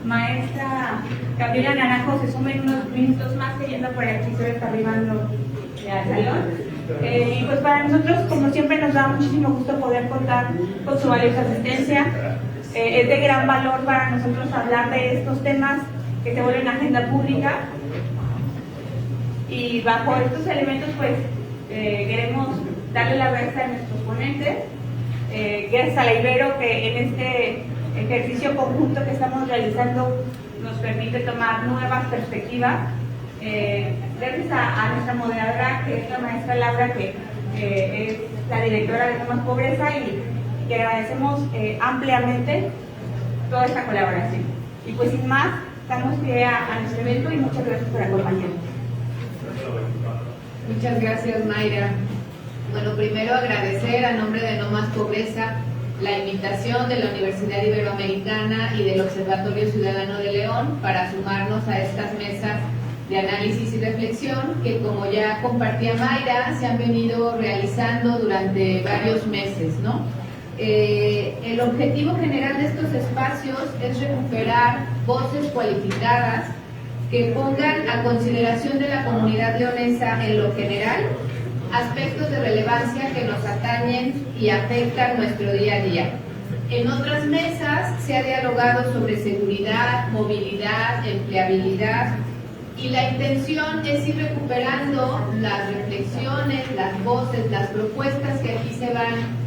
maestra Gabriela Naranjo se sume en unos minutos más, que yendo por aquí se está arribando al salón. Y pues para nosotros, como siempre, nos da muchísimo gusto poder contar con su valiosa asistencia. Es de gran valor para nosotros hablar de estos temas que se vuelven agenda pública. Y bajo estos elementos, pues, queremos darle la gracia a nuestros ponentes. Gracias a la Ibero, que en este ejercicio conjunto que estamos realizando nos permite tomar nuevas perspectivas. Gracias a nuestra moderadora, que es la maestra Laura, que es la directora de No Más Pobreza, y que agradecemos ampliamente toda esta colaboración. Y pues sin más, damos pie a nuestro evento y muchas gracias por acompañarnos. Muchas gracias, Mayra. Bueno, primero agradecer a nombre de No Más Pobreza la invitación de la Universidad Iberoamericana y del Observatorio Ciudadano de León para sumarnos a estas mesas de análisis y reflexión que, como ya compartía Mayra, se han venido realizando durante varios meses, ¿no? El objetivo general de estos espacios es recuperar voces cualificadas que pongan a consideración de la comunidad leonesa en lo general aspectos de relevancia que nos atañen y afectan nuestro día a día. En otras mesas se ha dialogado sobre seguridad, movilidad, empleabilidad, y la intención es ir recuperando las reflexiones, las voces, las propuestas que aquí se van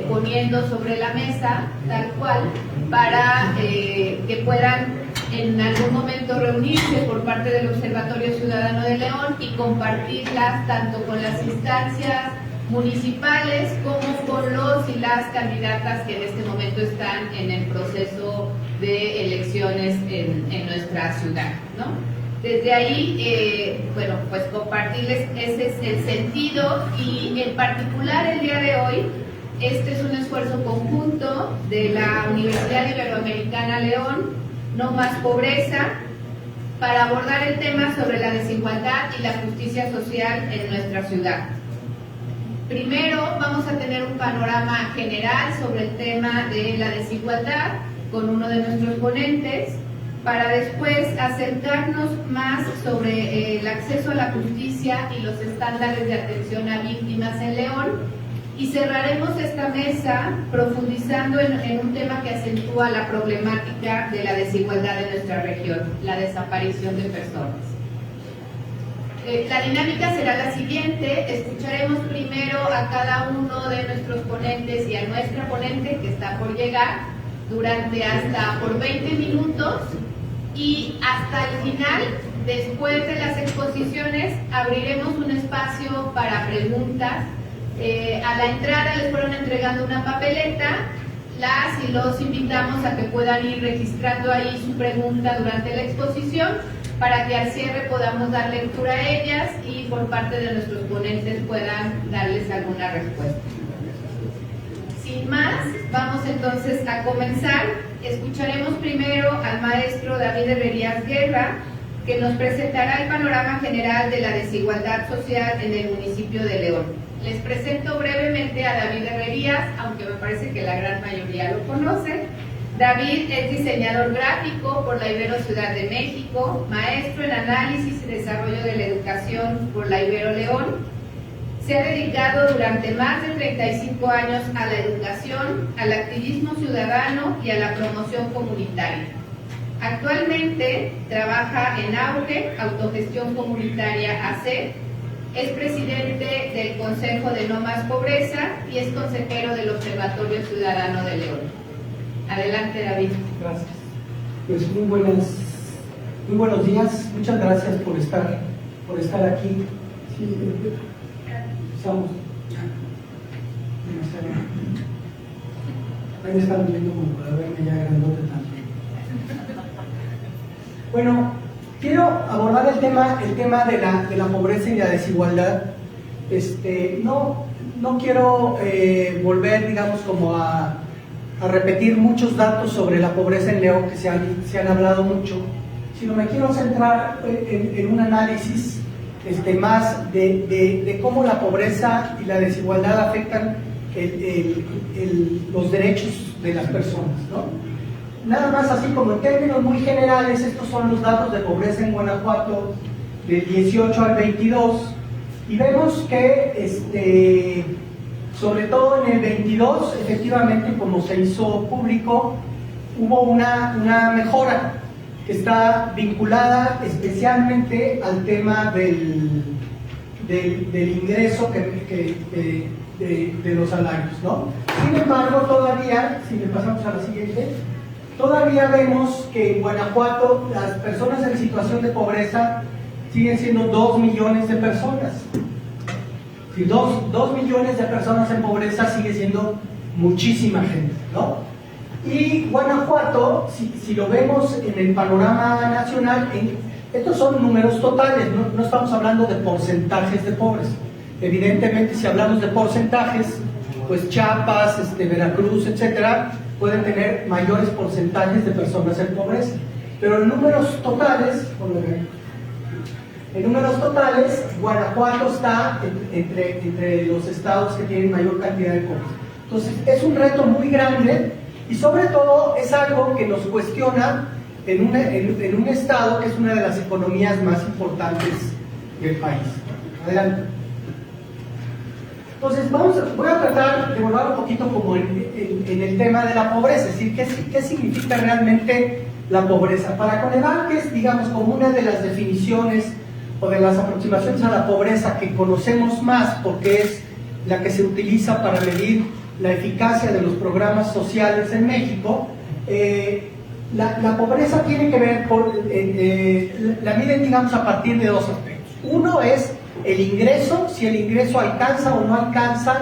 poniendo sobre la mesa, tal cual, para que puedan en algún momento reunirse por parte del Observatorio Ciudadano de León y compartirlas tanto con las instancias municipales como con los y las candidatas que en este momento están en el proceso de elecciones en nuestra ciudad, ¿no? Desde ahí, bueno, pues compartirles ese es el sentido, y en particular el día de hoy, este es un esfuerzo conjunto de la Universidad Iberoamericana León, No Más Pobreza, para abordar el tema sobre la desigualdad y la justicia social en nuestra ciudad. Primero vamos a tener un panorama general sobre el tema de la desigualdad con uno de nuestros ponentes, para después acercarnos más sobre el acceso a la justicia y los estándares de atención a víctimas en León, y cerraremos esta mesa profundizando en un tema que acentúa la problemática de la desigualdad en nuestra región, la desaparición de personas. La dinámica será la siguiente: escucharemos primero a cada uno de nuestros ponentes y a nuestra ponente, que está por llegar, durante hasta por 20 minutos, y hasta el final, después de las exposiciones, abriremos un espacio para preguntas. A la entrada les fueron entregando una papeleta, las y los invitamos a que puedan ir registrando ahí su pregunta durante la exposición, para que al cierre podamos dar lectura a ellas y por parte de nuestros ponentes puedan darles alguna respuesta. Sin más, vamos entonces a comenzar. Escucharemos primero al maestro David Herrerías Guerra, que nos presentará el panorama general de la desigualdad social en el municipio de León. Les presento brevemente a David Herrerías, aunque me parece que la gran mayoría lo conoce. David es diseñador gráfico por la Ibero Ciudad de México, maestro en análisis y desarrollo de la educación por la Ibero León. Se ha dedicado durante más de 35 años a la educación, al activismo ciudadano y a la promoción comunitaria. Actualmente trabaja en AUGE, Autogestión Comunitaria AC, es presidente del Consejo de No Más Pobreza y es consejero del Observatorio Ciudadano de León. Adelante, David. Gracias. Pues muy buenos días. Muchas gracias por estar aquí. Sí, estamos. Ahí me están viendo como para verme ya grandote también. Bueno, quiero abordar el tema de la pobreza y la desigualdad. No quiero volver, digamos, como a repetir muchos datos sobre la pobreza en León que se han hablado mucho, sino me quiero centrar en un análisis más de cómo la pobreza y la desigualdad afectan los derechos de las personas, ¿no? nada más así como en términos muy generales, estos son los datos de pobreza en Guanajuato del 18 al 22, y vemos que sobre todo en el 22, efectivamente, como se hizo público, hubo una mejora que está vinculada especialmente al tema del ingreso de los salarios, ¿no? Sin embargo, todavía, si le pasamos a la siguiente, todavía vemos que en Guanajuato las personas en situación de pobreza siguen siendo 2 millones de personas. Si 2 millones de personas en pobreza sigue siendo muchísima gente, ¿no? Y Guanajuato, si lo vemos en el panorama nacional, estos son números totales, no estamos hablando de porcentajes de pobres. Evidentemente, si hablamos de porcentajes, pues Chiapas, Veracruz, etcétera, pueden tener mayores porcentajes de personas en pobreza. Pero en números totales, Guanajuato está entre los estados que tienen mayor cantidad de pobres. Entonces, es un reto muy grande y sobre todo es algo que nos cuestiona en un estado que es una de las economías más importantes del país. Adelante. Entonces, voy a tratar de volver un poquito como en el tema de la pobreza, es decir, ¿qué significa realmente la pobreza? Para Coneval, que es, digamos, como una de las definiciones o de las aproximaciones a la pobreza que conocemos más, porque es la que se utiliza para medir la eficacia de los programas sociales en México, la pobreza tiene que ver, la miden, digamos, a partir de dos aspectos. Uno es el ingreso, si el ingreso alcanza o no alcanza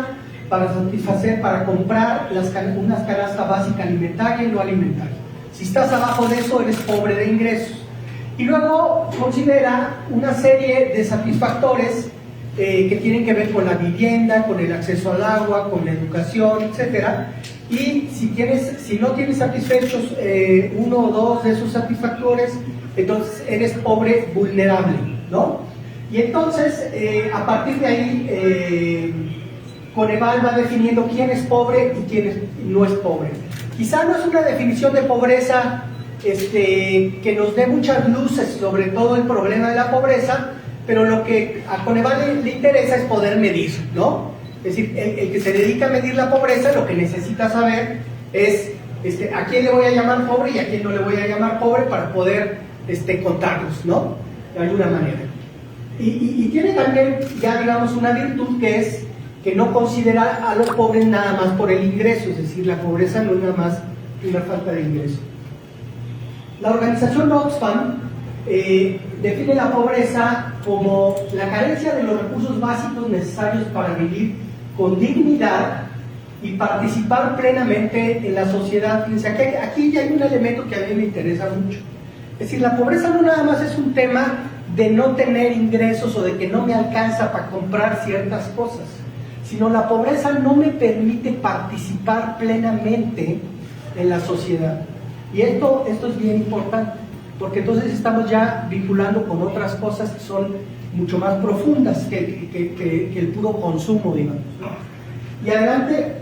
para satisfacer, para comprar una canasta básica alimentaria y no alimentaria. Si estás abajo de eso, eres pobre de ingresos. Y luego considera una serie de satisfactores que tienen que ver con la vivienda, con el acceso al agua, con la educación, etcétera. Y si no tienes satisfechos uno o dos de esos satisfactores, entonces eres pobre vulnerable, ¿no? Y entonces, a partir de ahí, Coneval va definiendo quién es pobre y quién no es pobre. Quizá no es una definición de pobreza que nos dé muchas luces sobre todo el problema de la pobreza, pero lo que a Coneval le interesa es poder medir, ¿no? Es decir, el que se dedica a medir la pobreza, lo que necesita saber es a quién le voy a llamar pobre y a quién no le voy a llamar pobre para poder contarlos, ¿no? De alguna manera. Y tiene también, ya digamos, una virtud que es que no considera a los pobres nada más por el ingreso, es decir, la pobreza no es nada más una falta de ingreso. La organización Oxfam define la pobreza como la carencia de los recursos básicos necesarios para vivir con dignidad y participar plenamente en la sociedad. Fíjense, aquí ya hay un elemento que a mí me interesa mucho. Es decir, la pobreza no nada más es un tema de no tener ingresos o de que no me alcanza para comprar ciertas cosas, sino la pobreza no me permite participar plenamente en la sociedad. Y esto es bien importante, porque entonces estamos ya vinculando con otras cosas que son mucho más profundas que el puro consumo, digamos, ¿no? Y adelante,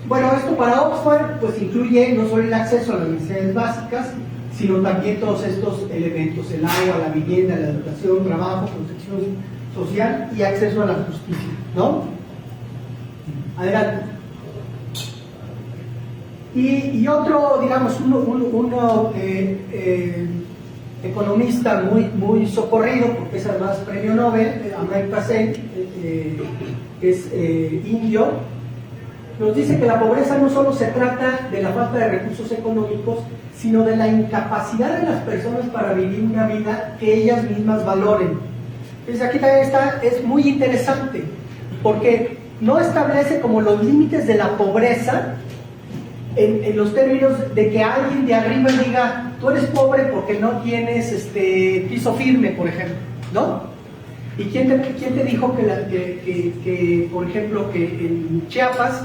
bueno, esto para Oxfam pues incluye no solo el acceso a las necesidades básicas, sino también todos estos elementos: el agua, la vivienda, la educación, trabajo, protección social y acceso a la justicia, ¿no? Adelante. Y otro, digamos, uno economista muy socorrido, porque es además premio Nobel, Amartya Sen, que es indio, nos dice que la pobreza no solo se trata de la falta de recursos económicos, sino de la incapacidad de las personas para vivir una vida que ellas mismas valoren. Entonces aquí también es muy interesante, porque no establece como los límites de la pobreza en los términos de que alguien de arriba diga, tú eres pobre porque no tienes piso firme, por ejemplo, ¿no? ¿Y quién te dijo que por ejemplo, que en Chiapas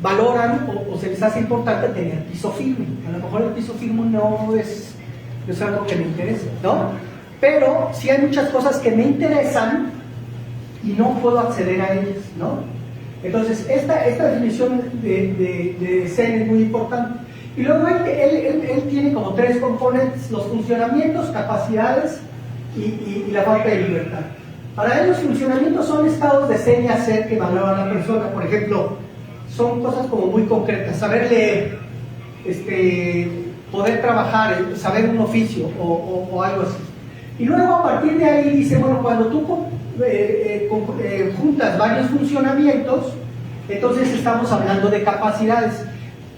valoran o se les hace importante tener piso firme? A lo mejor el piso firme no es algo que me interesa, ¿no? Pero sí hay muchas cosas que me interesan y no puedo acceder a ellas, ¿no? Entonces, esta definición de Sen es muy importante. Y luego él tiene como tres componentes: los funcionamientos, capacidades y la falta de libertad. Para él los funcionamientos son estados de ser y hacer que valoran a la persona. Por ejemplo, son cosas como muy concretas: saber leer, poder trabajar, saber un oficio o algo así. Y luego a partir de ahí dice, bueno, cuando tú juntas varios funcionamientos, entonces estamos hablando de capacidades.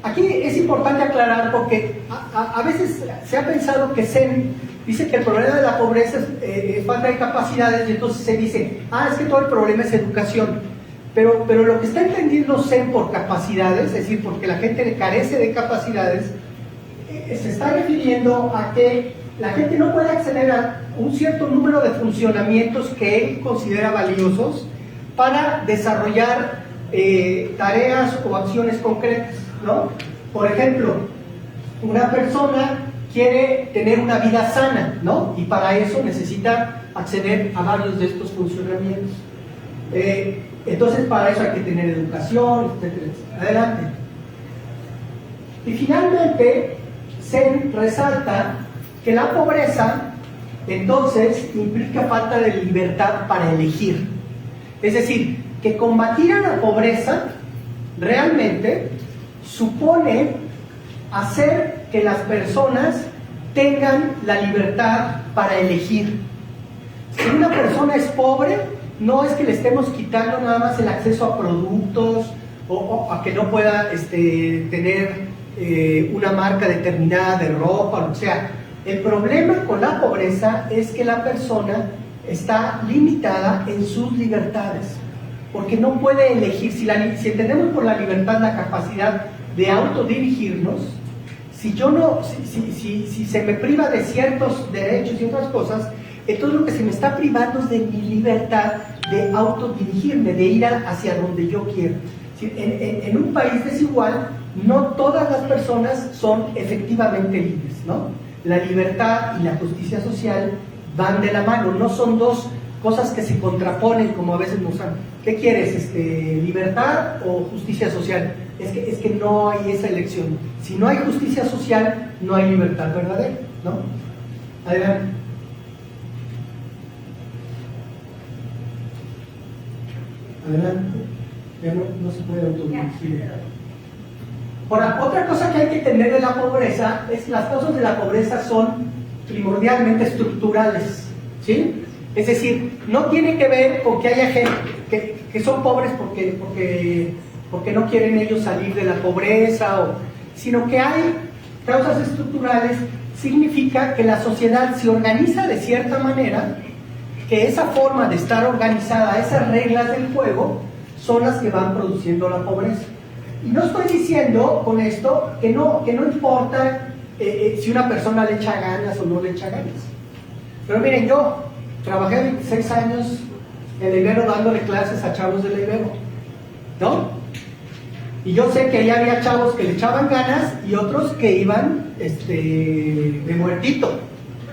Aquí es importante aclarar porque a veces se ha pensado que Sen dice que el problema de la pobreza es falta de capacidades, y entonces se dice, es que todo el problema es educación. Pero lo que está entendiendo Sen por capacidades, es decir, porque la gente carece de capacidades, se está refiriendo a que la gente no puede acceder a un cierto número de funcionamientos que él considera valiosos para desarrollar tareas o acciones concretas, ¿no? Por ejemplo, una persona quiere tener una vida sana, ¿no? Y para eso necesita acceder a varios de estos funcionamientos. Entonces, para eso hay que tener educación, etcétera, etcétera. Adelante. Y finalmente, Sen resalta que la pobreza, entonces, implica falta de libertad para elegir. Es decir, que combatir a la pobreza realmente supone hacer que las personas tengan la libertad para elegir. Si una persona es pobre, no es que le estemos quitando nada más el acceso a productos o a que no pueda tener una marca determinada de ropa, o sea, el problema con la pobreza es que la persona está limitada en sus libertades, porque no puede elegir. Si entendemos por la libertad la capacidad de autodirigirnos, si se me priva de ciertos derechos y otras cosas, entonces lo que se me está privando es de mi libertad de autodirigirme, de ir hacia donde yo quiero. En un país desigual, no todas las personas son efectivamente libres, ¿no? La libertad y la justicia social van de la mano, no son dos cosas que se contraponen como a veces nos han. ¿Qué quieres? ¿Libertad o justicia social? Es que no hay esa elección. Si no hay justicia social, no hay libertad verdadera, ¿no? Adelante. Adelante. Ya no se puede autodirigir. Ahora, otra cosa que hay que entender de la pobreza es que las causas de la pobreza son primordialmente estructurales, ¿sí? Es decir, no tiene que ver con que haya gente que son pobres porque no quieren ellos salir de la pobreza, sino que hay causas estructurales. Significa que la sociedad se organiza de cierta manera, que esa forma de estar organizada, esas reglas del juego, son las que van produciendo la pobreza. Y no estoy diciendo con esto que no importa si una persona le echa ganas o no le echa ganas. Pero miren, yo trabajé 26 años en el Ibero dándole clases a chavos del Ibero, ¿no? Y yo sé que ahí había chavos que le echaban ganas y otros que iban de muertito,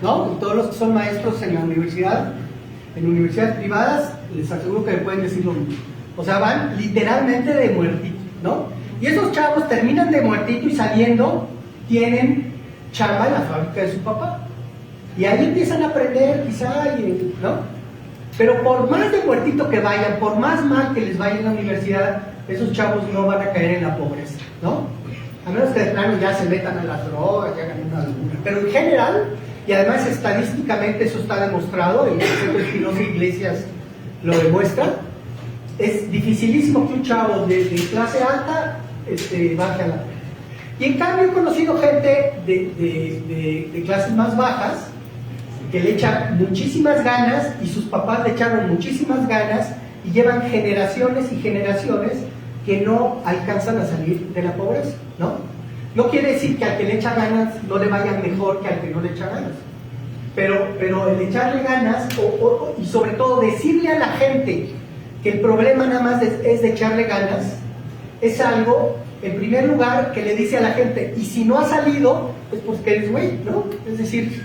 ¿no? Y todos los que son maestros en la universidad, en universidades privadas, les aseguro que me pueden decir lo mismo. O sea, van literalmente de muertito, ¿no? Y esos chavos terminan de muertito y saliendo tienen chamba en la fábrica de su papá. Y ahí empiezan a aprender, quizá, ¿no? Pero por más de muertito que vayan, por más mal que les vaya en la universidad, esos chavos no van a caer en la pobreza, ¿no? A menos que de plano ya se metan a las drogas, ya hagan una locura. Pero en general, y además estadísticamente eso está demostrado, y el Centro Espinosa Iglesias lo demuestra, es dificilísimo que un chavo de clase alta baje a la pobreza. Y en cambio he conocido gente de clases más bajas que le echan muchísimas ganas y sus papás le echaron muchísimas ganas y llevan generaciones y generaciones que no alcanzan a salir de la pobreza, ¿no? No quiere decir que al que le echa ganas no le vaya mejor que al que no le echa ganas, pero el echarle ganas y sobre todo decirle a la gente que el problema nada más es de echarle ganas, es algo, en primer lugar, que le dice a la gente, y si no ha salido, es porque eres güey, ¿no? Es decir,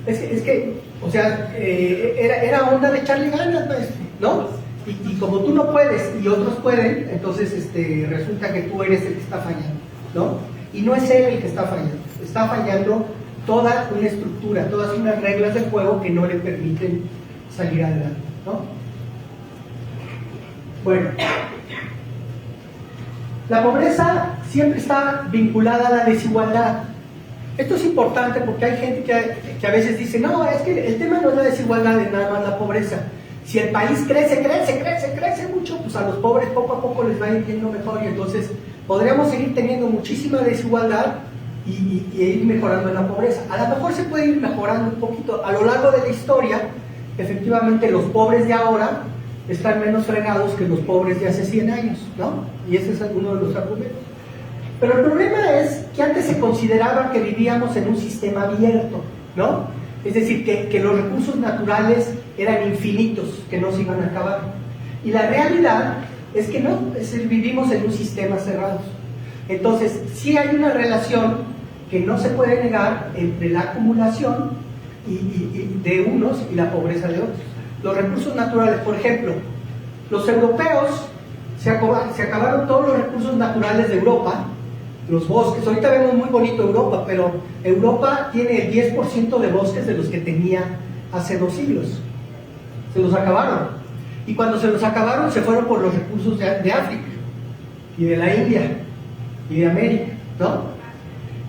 es que o sea, era onda de echarle ganas, maestro, ¿no? Y como tú no puedes y otros pueden, entonces resulta que tú eres el que está fallando, ¿no? Y no es él el que está fallando toda una estructura, todas unas reglas del juego que no le permiten salir adelante, ¿no? Bueno, la pobreza siempre está vinculada a la desigualdad. Esto es importante porque hay gente que a veces dice, no, es que el tema no es la desigualdad, es nada más la pobreza. Si el país crece mucho, pues a los pobres poco a poco les va a ir yendo mejor, y entonces podríamos seguir teniendo muchísima desigualdad y ir mejorando en la pobreza. A lo mejor se puede ir mejorando un poquito. A lo largo de la historia, efectivamente los pobres de ahora están menos fregados que los pobres de hace 100 años, ¿no? Y ese es uno de los argumentos. Pero el problema es que antes se consideraba que vivíamos en un sistema abierto, ¿no? Es decir, que los recursos naturales eran infinitos, que no se iban a acabar. Y la realidad es que no, vivimos en un sistema cerrado. Entonces, sí hay una relación que no se puede negar entre la acumulación de unos y la pobreza de otros. Los recursos naturales, por ejemplo, los europeos se acabaron todos los recursos naturales de Europa, los bosques. Ahorita vemos muy bonito Europa, pero Europa tiene el 10% de bosques de los que tenía hace 2 siglos. Se los acabaron. Y cuando se los acabaron, se fueron por los recursos de África, y de la India, y de América, ¿no?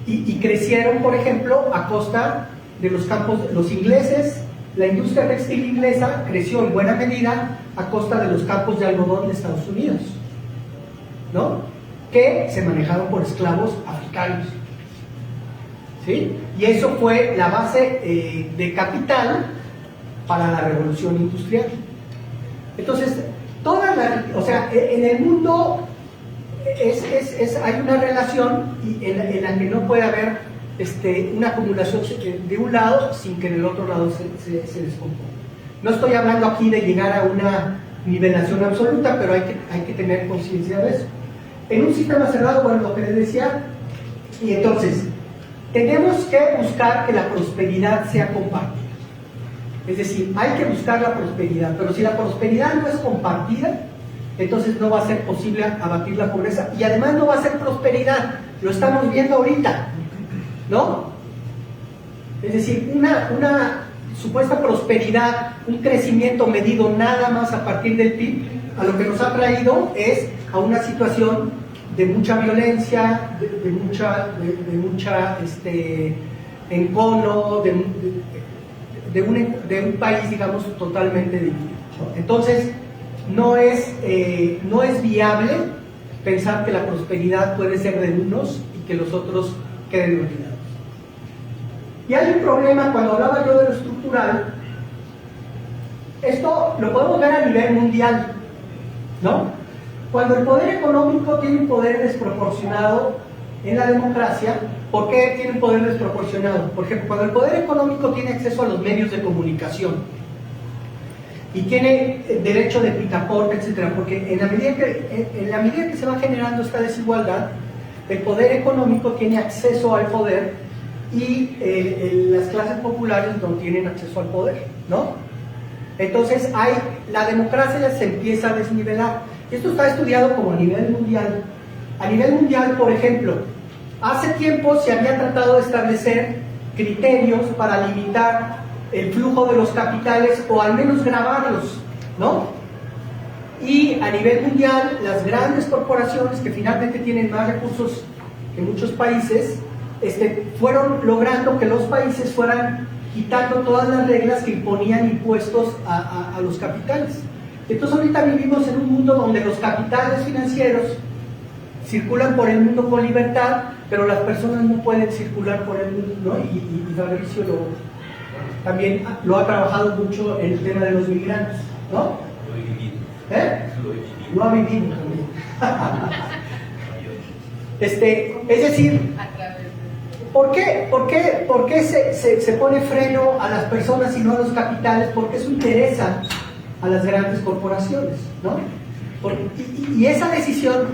Y crecieron, por ejemplo, a costa de los campos. Los ingleses, la industria textil inglesa creció en buena medida a costa de los campos de algodón de Estados Unidos, ¿no? Que se manejaron por esclavos africanos, ¿sí? Y eso fue la base de capital para la revolución industrial. Entonces, en el mundo hay una relación en la que no puede haber una acumulación de un lado sin que del otro lado se descomponga. No estoy hablando aquí de llegar a una nivelación absoluta, pero hay que tener conciencia de eso. En un sistema cerrado, bueno, lo que les decía, y entonces, tenemos que buscar que la prosperidad sea compartida. Es decir, hay que buscar la prosperidad, pero si la prosperidad no es compartida, entonces no va a ser posible abatir la pobreza, y además no va a ser prosperidad, lo estamos viendo ahorita, ¿no? Es decir, una supuesta prosperidad, un crecimiento medido nada más a partir del PIB, a lo que nos ha traído es a una situación de mucha violencia, de mucha encono, de un país, digamos, totalmente dividido. Entonces, no es viable pensar que la prosperidad puede ser de unos y que los otros queden olvidados. Y hay un problema, cuando hablaba yo de lo estructural, esto lo podemos ver a nivel mundial, ¿no? Cuando el poder económico tiene un poder desproporcionado en la democracia, ¿por qué tiene un poder desproporcionado? Por ejemplo, cuando el poder económico tiene acceso a los medios de comunicación y tiene derecho de picaporte, etcétera, porque en la medida que se va generando esta desigualdad, el poder económico tiene acceso al poder y las clases populares no tienen acceso al poder, ¿no? Entonces la democracia ya se empieza a desnivelar. Esto está estudiado como a nivel mundial. A nivel mundial, por ejemplo, hace tiempo se había tratado de establecer criterios para limitar el flujo de los capitales, o al menos grabarlos, ¿no? Y a nivel mundial, las grandes corporaciones, que finalmente tienen más recursos que muchos países, fueron logrando que los países fueran quitando todas las reglas que imponían impuestos a los capitales. Entonces ahorita vivimos en un mundo donde los capitales financieros circulan por el mundo con libertad, pero las personas no pueden circular por el mundo, ¿no? Y Fabricio también lo ha trabajado mucho en el tema de los migrantes, ¿no? Lo he vivido. Lo ha vivido también. Es decir, ¿por qué se pone freno a las personas y no a los capitales? Porque eso interesa a las grandes corporaciones, ¿no? Y esa decisión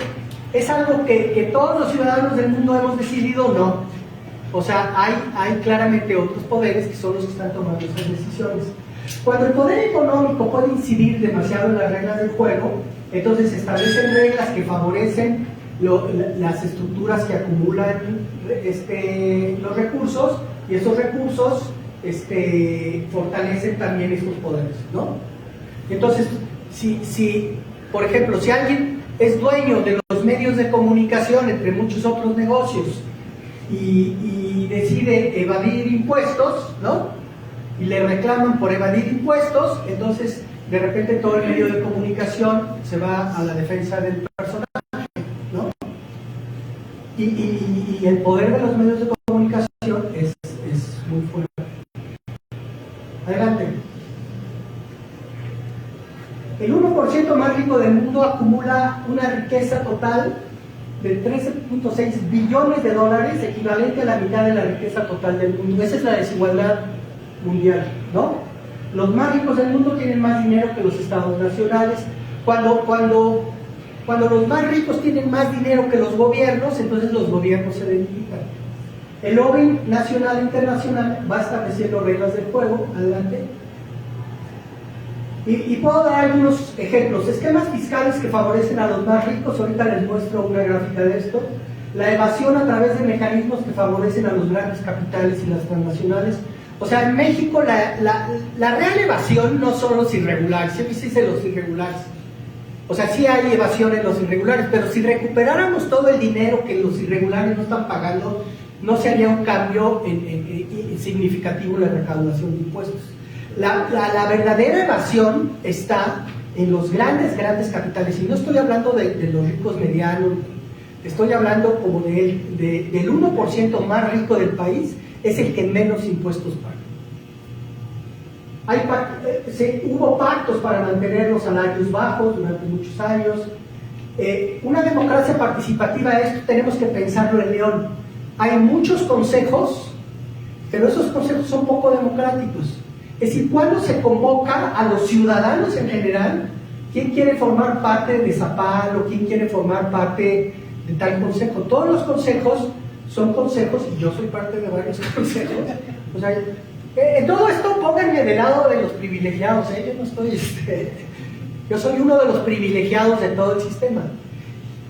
es algo que todos los ciudadanos del mundo hemos decidido, no. O sea, hay claramente otros poderes que son los que están tomando esas decisiones. Cuando el poder económico puede incidir demasiado en las reglas del juego, entonces se establecen reglas que favorecen las estructuras que acumulan los recursos, y esos recursos fortalecen también estos poderes, ¿no? Entonces, por ejemplo, si alguien es dueño de los medios de comunicación, entre muchos otros negocios, y decide evadir impuestos, ¿no? Y le reclaman por evadir impuestos, entonces de repente todo el medio de comunicación se va a la defensa del personaje, ¿no? Y el poder de los medios de comunicación es muy fuerte. Adelante. El 1% más rico del mundo acumula una riqueza total de 13.6 billones de dólares, equivalente a la mitad de la riqueza total del mundo. Esa es la desigualdad mundial, ¿no? Los más ricos del mundo tienen más dinero que los estados nacionales. Cuando los más ricos tienen más dinero que los gobiernos, entonces los gobiernos se debilitan. El lobby nacional e internacional va estableciendo reglas del juego. Adelante. Y puedo dar algunos ejemplos. Esquemas fiscales que favorecen a los más ricos. Ahorita les muestro una gráfica de esto. La evasión a través de mecanismos que favorecen a los grandes capitales y las transnacionales. O sea, en México la real evasión no son los irregulares. Siempre se dice los irregulares. O sea, sí hay evasión en los irregulares, pero si recuperáramos todo el dinero que los irregulares no están pagando, no se haría un cambio significativo en la recaudación de impuestos. La verdadera evasión está en los grandes capitales, y no estoy hablando de los ricos medianos, estoy hablando como del 1% más rico del país, es el que menos impuestos paga. Hubo pactos para mantener los salarios bajos durante muchos años. Una democracia participativa, esto tenemos que pensarlo en León. Hay muchos consejos, pero esos consejos son poco democráticos. Es decir, cuando se convoca a los ciudadanos en general, ¿quién quiere formar parte de Zapal o quién quiere formar parte de tal consejo? Todos los consejos son consejos, y yo soy parte de varios consejos. O sea, en todo esto pónganme del lado de los privilegiados, yo no estoy, yo soy uno de los privilegiados de todo el sistema.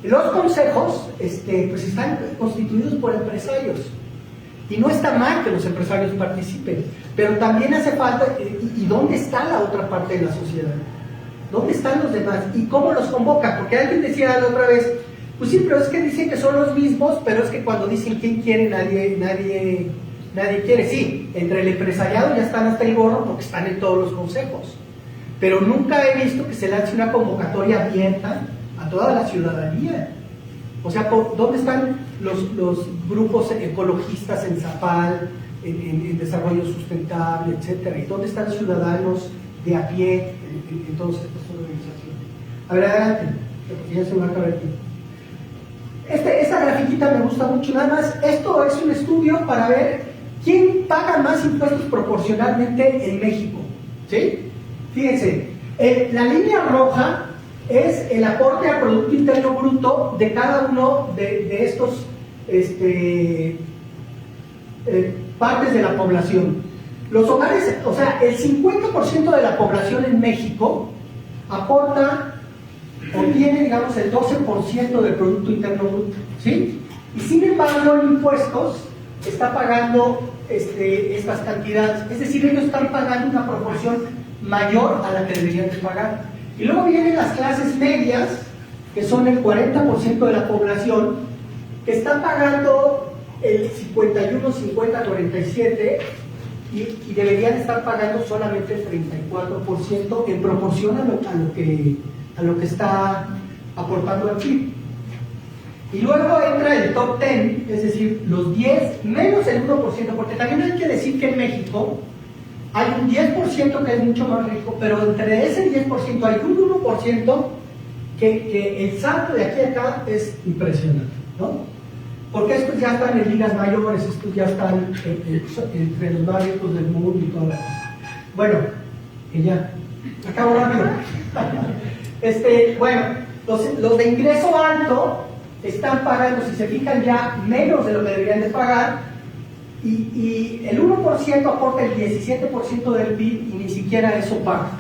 Los consejos pues están constituidos por empresarios, y no está mal que los empresarios participen, pero también hace falta, ¿y dónde está la otra parte de la sociedad? ¿Dónde están los demás? ¿Y cómo los convoca? Porque alguien decía la otra vez, pues sí, pero es que dicen que son los mismos, pero es que cuando dicen quién quiere, nadie quiere. Sí, entre el empresariado ya están hasta el gorro porque están en todos los consejos, pero nunca he visto que se lance una convocatoria abierta a toda la ciudadanía. O sea, ¿dónde están los grupos ecologistas en Zapal, en desarrollo sustentable, etcétera? ¿Y dónde están ciudadanos de a pie en todas estas organizaciones? A ver, adelante, ya se me va a acabar el tiempo. Esta grafiquita me gusta mucho. Nada más, esto es un estudio para ver quién paga más impuestos proporcionalmente en México, ¿sí? Fíjense, la línea roja es el aporte al Producto Interno Bruto de cada uno de estos partes de la población. Los hogares, o sea, el 50% de la población en México aporta o tiene, digamos, el 12% del Producto Interno Bruto, ¿sí? Y sin embargo, en impuestos está pagando estas cantidades, es decir, ellos están pagando una proporción mayor a la que deberían de pagar. Y luego vienen las clases medias, que son el 40% de la población, que están pagando el 51, 50, 47, y deberían estar pagando solamente el 34% en proporción a lo que está aportando al PIB. Y luego entra el top 10, es decir, los 10 menos el 1%, porque también hay que decir que en México hay un 10% que es mucho más rico, pero entre ese 10% hay un 1% que el salto de aquí a acá es impresionante, ¿no? Porque estos ya están en ligas mayores, estos ya están entre los más ricos del mundo y todas las cosas. Bueno, que ya, acabo rápido. Bueno, los de ingreso alto están pagando, si se fijan, ya menos de lo que deberían de pagar, y el 1% aporta el 17% del PIB y ni siquiera eso paga,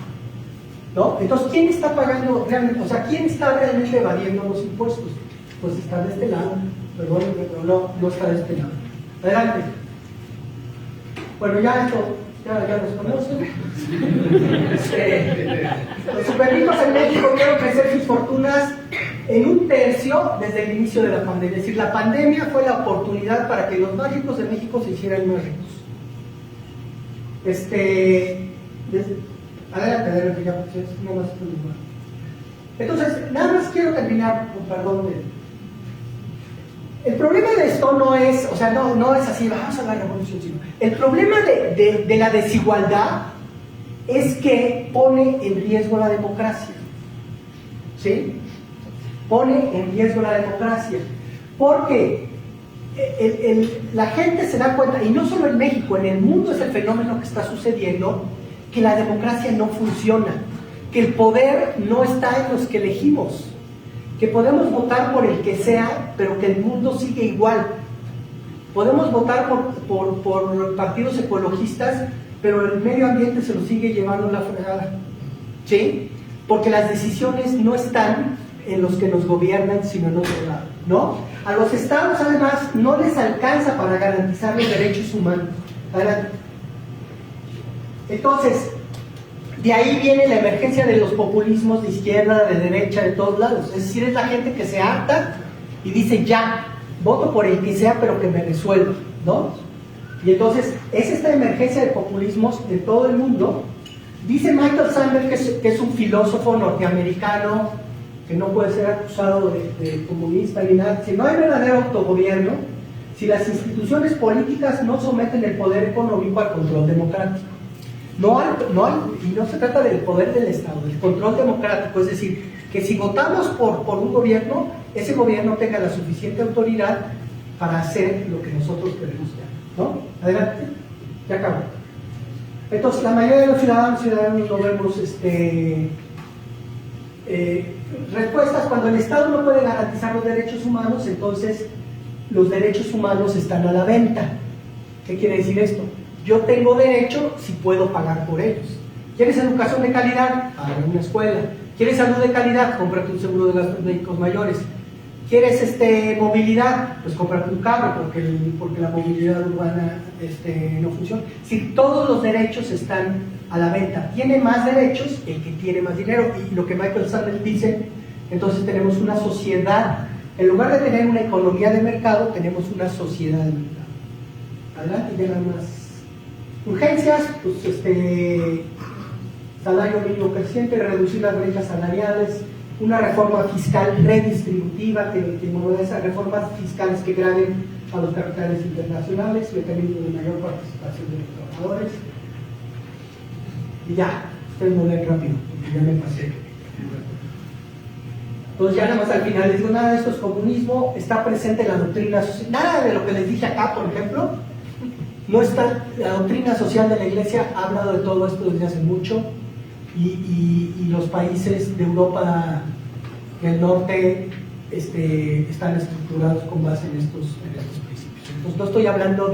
¿no? Entonces, ¿quién está pagando realmente? O sea, ¿quién está realmente evadiendo los impuestos? Pues está de este lado, perdón, pero no está de este lado. Adelante. Bueno, ya esto, ya los conocen. Los superricos en México vieron crecer sus fortunas en 1/3 desde el inicio de la pandemia. Es decir, la pandemia fue la oportunidad para que los más ricos de México se hicieran más ricos. Adelante, ya, no más. Entonces, nada más quiero terminar, perdón. El problema de esto no es, o sea, no es así, vamos a la revolución, sino el problema de la desigualdad es que pone en riesgo la democracia, ¿sí? Pone en riesgo la democracia, porque la gente se da cuenta, y no solo en México, en el mundo es el fenómeno que está sucediendo, que la democracia no funciona, que el poder no está en los que elegimos, que podemos votar por el que sea, pero que el mundo sigue igual. Podemos votar por partidos ecologistas, pero el medio ambiente se lo sigue llevando la fregada, ¿sí? Porque las decisiones no están en los que nos gobiernan, sino en otro lado, ¿no? A los estados, además, no les alcanza para garantizar los derechos humanos. Adelante. Entonces, de ahí viene la emergencia de los populismos de izquierda, de derecha, de todos lados. Es decir, es la gente que se harta y dice, ya, voto por el que sea, pero que me resuelva, ¿no? Y entonces, es esta emergencia de populismos de todo el mundo. Dice Michael Sandel, que es un filósofo norteamericano, que no puede ser acusado de comunista ni nada. Si no hay verdadero autogobierno, si las instituciones políticas no someten el poder económico al control democrático. Y no se trata del poder del Estado, del control democrático, es decir, que si votamos por un gobierno, ese gobierno tenga la suficiente autoridad para hacer lo que nosotros queremos hacer, ¿no? Adelante, ya acabo. Entonces, la mayoría de los ciudadanos no vemos respuestas. Cuando el Estado no puede garantizar los derechos humanos, entonces los derechos humanos están a la venta. ¿Qué quiere decir esto? Yo tengo derecho si puedo pagar por ellos. ¿Quieres educación de calidad? Paga una escuela. ¿Quieres salud de calidad? Cómprate un seguro de gastos médicos mayores. ¿Quieres movilidad? Pues cómprate un carro, porque la movilidad urbana no funciona. Si todos los derechos están a la venta, tiene más derechos el que tiene más dinero. Y lo que Michael Sandel dice, entonces tenemos una sociedad. En lugar de tener una economía de mercado, tenemos una sociedad de mercado. Adelante, ya nada más. Urgencias, pues salario mínimo creciente, reducir las brechas salariales, una reforma fiscal redistributiva, que esas reformas fiscales que graven a los capitales internacionales, mecanismos de mayor participación de los trabajadores. Y ya, ustedes no leen rápido, porque ya me pasé. Entonces ya nada más al final les digo, nada de esto es comunismo, está presente la doctrina social, nada de lo que les dije acá, por ejemplo, no está, la doctrina social de la Iglesia ha hablado de todo esto desde hace mucho, y los países de Europa del Norte están estructurados con base en estos principios. Entonces no estoy hablando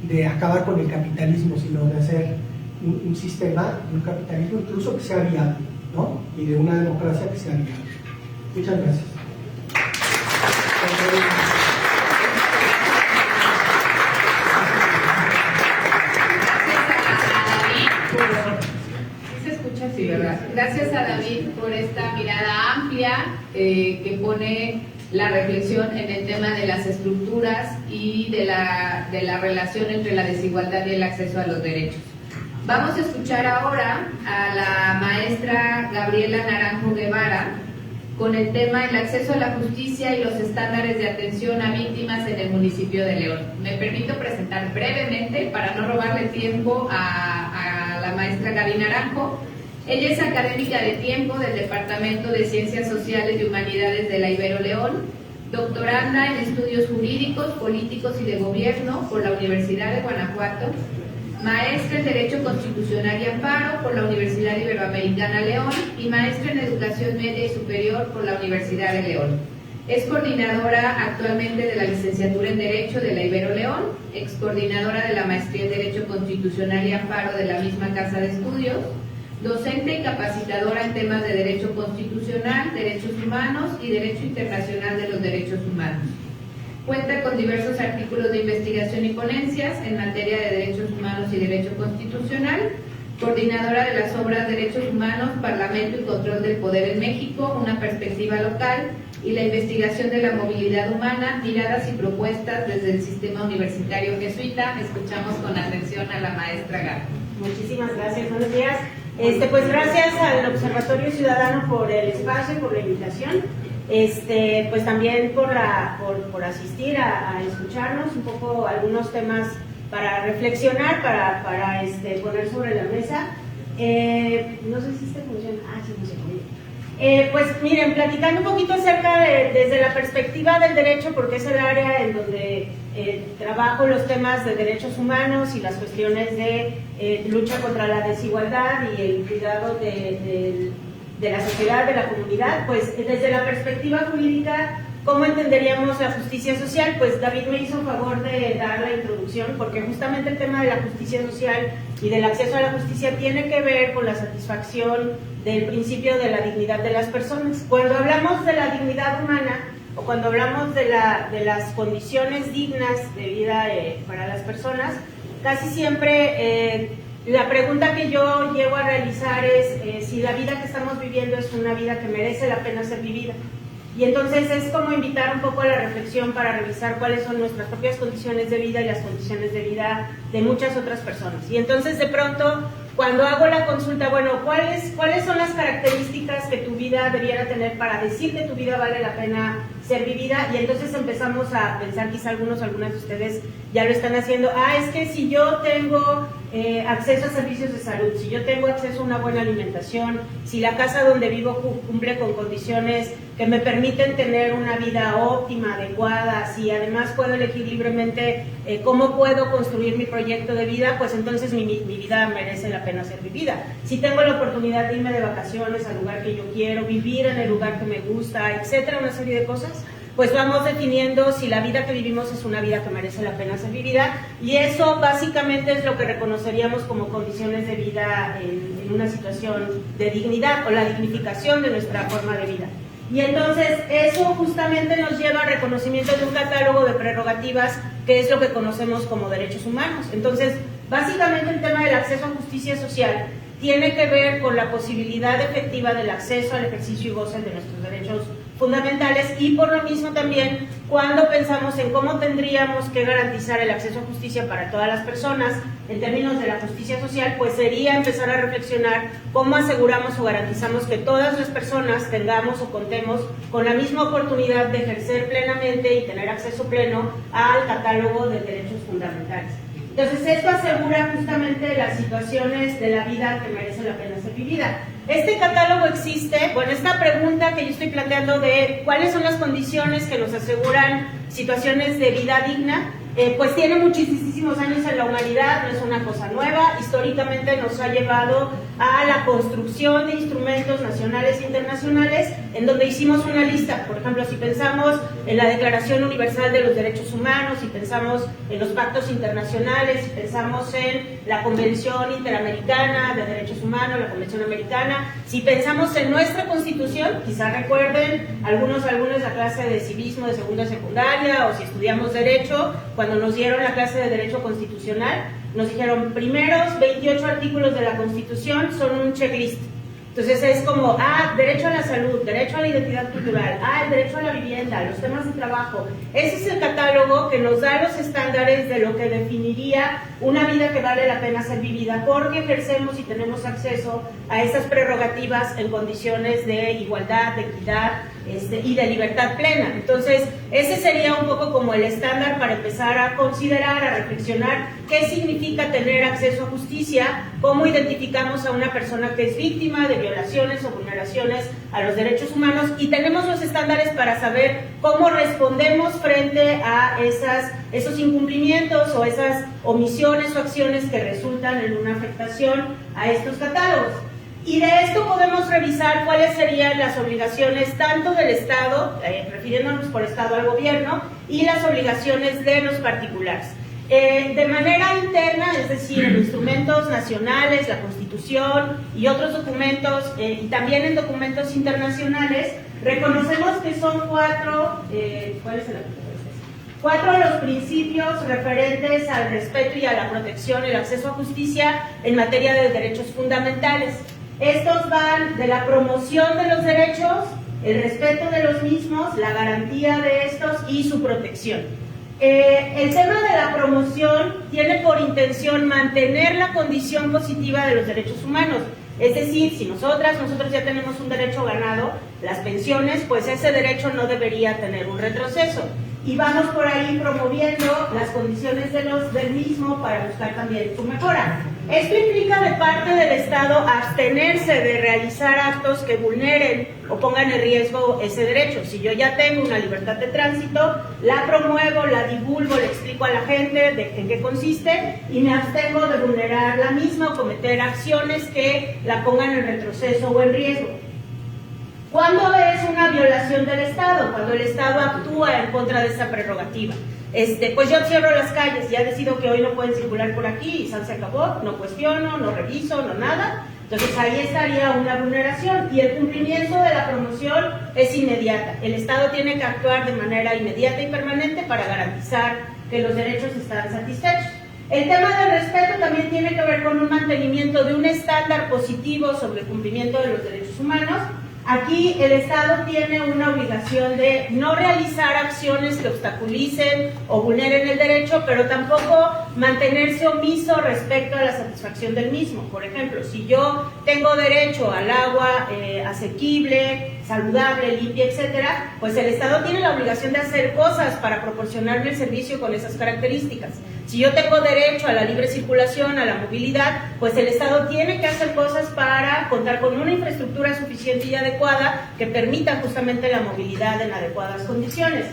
de acabar con el capitalismo, sino de hacer un sistema, un capitalismo incluso que sea viable, ¿no? Y de una democracia que sea viable. Muchas gracias. Sí, ¿verdad? Gracias a David por esta mirada amplia que pone la reflexión en el tema de las estructuras y de la relación entre la desigualdad y el acceso a los derechos. Vamos a escuchar ahora a la maestra Gabriela Naranjo Guevara con el tema el acceso a la justicia y los estándares de atención a víctimas en el municipio de León. Me permito presentar brevemente, para no robarle tiempo a la maestra Gaby Naranjo. Ella es académica de tiempo del Departamento de Ciencias Sociales y Humanidades de la Ibero León, doctoranda en estudios jurídicos, políticos y de gobierno por la Universidad de Guanajuato, maestra en Derecho Constitucional y Amparo por la Universidad Iberoamericana León y maestra en Educación Media y Superior por la Universidad de León. Es coordinadora actualmente de la licenciatura en Derecho de la Ibero León, excoordinadora de la maestría en Derecho Constitucional y Amparo de la misma Casa de Estudios, docente y capacitadora en temas de Derecho Constitucional, Derechos Humanos y Derecho Internacional de los Derechos Humanos. Cuenta con diversos artículos de investigación y ponencias en materia de Derechos Humanos y Derecho Constitucional, coordinadora de las obras Derechos Humanos, Parlamento y Control del Poder en México, una perspectiva local, y la investigación de la movilidad humana, miradas y propuestas desde el sistema universitario jesuita. Escuchamos con atención a la maestra Gaby. Muchísimas gracias, buenos días. Pues gracias al Observatorio Ciudadano por el espacio y por la invitación. Pues también por asistir a escucharnos un poco algunos temas para reflexionar, para poner sobre la mesa. No sé si funciona. Sí funciona. Pues miren, platicando un poquito acerca desde la perspectiva del derecho, porque es el área en donde trabajo los temas de derechos humanos y las cuestiones de lucha contra la desigualdad y el cuidado de la sociedad, de la comunidad. Pues desde la perspectiva jurídica, ¿cómo entenderíamos la justicia social? Pues David me hizo favor de dar la introducción, porque justamente el tema de la justicia social y del acceso a la justicia tiene que ver con la satisfacción del principio de la dignidad de las personas. Cuando hablamos de la dignidad humana o cuando hablamos de las condiciones dignas de vida para las personas, casi siempre la pregunta que yo llego a realizar es si la vida que estamos viviendo es una vida que merece la pena ser vivida. Y entonces es como invitar un poco a la reflexión para revisar cuáles son nuestras propias condiciones de vida y las condiciones de vida de muchas otras personas. Y entonces de pronto, cuando hago la consulta, bueno, ¿cuáles son las características que tu vida debiera tener para decir que tu vida vale la pena ser vivida? Y entonces empezamos a pensar, quizá algunas de ustedes ya lo están haciendo, es que si yo tengo acceso a servicios de salud, si yo tengo acceso a una buena alimentación, si la casa donde vivo cumple con condiciones que me permiten tener una vida óptima, adecuada, si además puedo elegir libremente cómo puedo construir mi proyecto de vida, pues entonces mi vida merece la pena ser vivida. Si tengo la oportunidad de irme de vacaciones al lugar que yo quiero, vivir en el lugar que me gusta, etcétera, una serie de cosas, pues vamos definiendo si la vida que vivimos es una vida que merece la pena ser vivida, y eso básicamente es lo que reconoceríamos como condiciones de vida en una situación de dignidad o la dignificación de nuestra forma de vida. Y entonces eso justamente nos lleva al reconocimiento de un catálogo de prerrogativas que es lo que conocemos como derechos humanos. Entonces, básicamente el tema del acceso a justicia social tiene que ver con la posibilidad efectiva del acceso al ejercicio y goce de nuestros derechos fundamentales, y por lo mismo también cuando pensamos en cómo tendríamos que garantizar el acceso a justicia para todas las personas en términos de la justicia social, pues sería empezar a reflexionar cómo aseguramos o garantizamos que todas las personas tengamos o contemos con la misma oportunidad de ejercer plenamente y tener acceso pleno al catálogo de derechos fundamentales. Entonces esto asegura justamente las situaciones de la vida que merece la pena ser vivida. Este catálogo existe, bueno, esta pregunta que yo estoy planteando de cuáles son las condiciones que nos aseguran situaciones de vida digna, pues tiene muchísimos años en la humanidad, no es una cosa nueva. Históricamente nos ha llevado a la construcción de instrumentos nacionales e internacionales en donde hicimos una lista. Por ejemplo, si pensamos en la Declaración Universal de los Derechos Humanos, si pensamos en los pactos internacionales, si pensamos en la Convención Interamericana de Derechos Humanos, la Convención Americana, si pensamos en nuestra Constitución, quizá recuerden algunos la clase de civismo de segunda secundaria, o si estudiamos Derecho, cuando nos dieron la clase de Derecho Constitucional, nos dijeron, primeros 28 artículos de la Constitución son un checklist. Entonces es como, derecho a la salud, derecho a la identidad cultural, el derecho a la vivienda, los temas de trabajo. Ese es el catálogo que nos da los estándares de lo que definiría una vida que vale la pena ser vivida, porque ejercemos y tenemos acceso a esas prerrogativas en condiciones de igualdad, de equidad y de libertad plena. Entonces, ese sería un poco como el estándar para empezar a considerar, a reflexionar qué significa tener acceso a justicia, cómo identificamos a una persona que es víctima de violaciones o vulneraciones a los derechos humanos, y tenemos los estándares para saber cómo respondemos frente a esos incumplimientos o esas omisiones o acciones que resultan en una afectación a estos catálogos. Y de esto podemos revisar cuáles serían las obligaciones tanto del Estado, refiriéndonos por Estado al gobierno, y las obligaciones de los particulares. De manera interna, es decir, en instrumentos nacionales, la Constitución y otros documentos, y también en documentos internacionales, reconocemos que son cuatro los principios referentes al respeto y a la protección y el acceso a justicia en materia de derechos fundamentales. Estos van de la promoción de los derechos, el respeto de los mismos, la garantía de estos y su protección. El tema de la promoción tiene por intención mantener la condición positiva de los derechos humanos. Es decir, si nosotros ya tenemos un derecho ganado, las pensiones, pues ese derecho no debería tener un retroceso. Y vamos por ahí promoviendo las condiciones del mismo para buscar también su mejora. Esto implica de parte del Estado abstenerse de realizar actos que vulneren o pongan en riesgo ese derecho. Si yo ya tengo una libertad de tránsito, la promuevo, la divulgo, le explico a la gente en qué consiste y me abstengo de vulnerar la misma o cometer acciones que la pongan en retroceso o en riesgo. ¿Cuándo es una violación del Estado? Cuando el Estado actúa en contra de esa prerrogativa. Pues yo cierro las calles, ya decido que hoy no pueden circular por aquí y se acabó, no cuestiono, no reviso, no nada. Entonces ahí estaría una vulneración y el cumplimiento de la promoción es inmediata. El Estado tiene que actuar de manera inmediata y permanente para garantizar que los derechos están satisfechos. El tema del respeto también tiene que ver con un mantenimiento de un estándar positivo sobre el cumplimiento de los derechos humanos. Aquí el Estado tiene una obligación de no realizar acciones que obstaculicen o vulneren el derecho, pero tampoco mantenerse omiso respecto a la satisfacción del mismo. Por ejemplo, si yo tengo derecho al agua asequible, saludable, limpia, etcétera, pues el Estado tiene la obligación de hacer cosas para proporcionarme el servicio con esas características. Si yo tengo derecho a la libre circulación, a la movilidad, pues el Estado tiene que hacer cosas para contar con una infraestructura suficiente y adecuada que permita justamente la movilidad en adecuadas condiciones.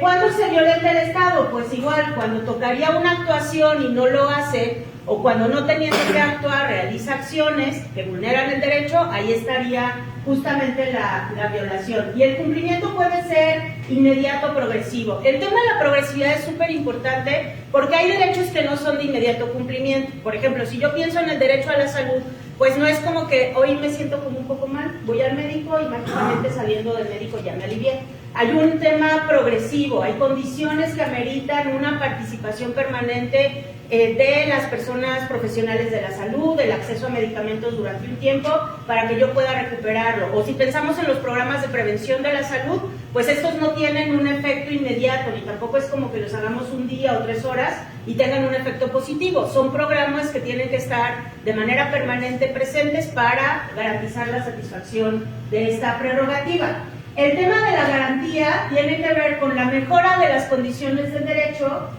¿Cuándo se violenta el Estado? Pues igual, cuando tocaría una actuación y no lo hace, o cuando no teniendo que actuar realiza acciones que vulneran el derecho, ahí estaría justamente la violación. Y el cumplimiento puede ser inmediato o progresivo. El tema de la progresividad es súper importante porque hay derechos que no son de inmediato cumplimiento. Por ejemplo, si yo pienso en el derecho a la salud, pues no es como que hoy me siento como un poco mal, voy al médico y mágicamente saliendo del médico ya me alivié. Hay un tema progresivo, hay condiciones que ameritan una participación permanente de las personas profesionales de la salud, el acceso a medicamentos durante un tiempo para que yo pueda recuperarlo. O si pensamos en los programas de prevención de la salud, pues estos no tienen un efecto inmediato, ni tampoco es como que los hagamos un día o 3 horas y tengan un efecto positivo. Son programas que tienen que estar de manera permanente presentes para garantizar la satisfacción de esta prerrogativa. El tema de la garantía tiene que ver con la mejora de las condiciones del derecho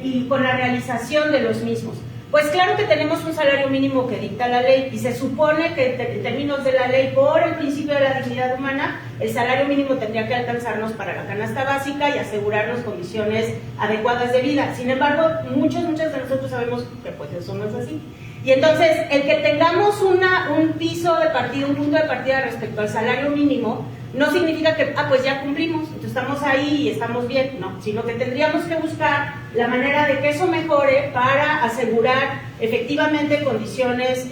y con la realización de los mismos. Pues claro que tenemos un salario mínimo que dicta la ley y se supone que en términos de la ley, por el principio de la dignidad humana, el salario mínimo tendría que alcanzarnos para la canasta básica y asegurarnos condiciones adecuadas de vida. Sin embargo, muchos de nosotros sabemos que pues eso no es así. Y entonces, el que tengamos un piso de partida, un punto de partida respecto al salario mínimo, no significa que, pues ya cumplimos, entonces estamos ahí y estamos bien, no, sino que tendríamos que buscar la manera de que eso mejore para asegurar efectivamente condiciones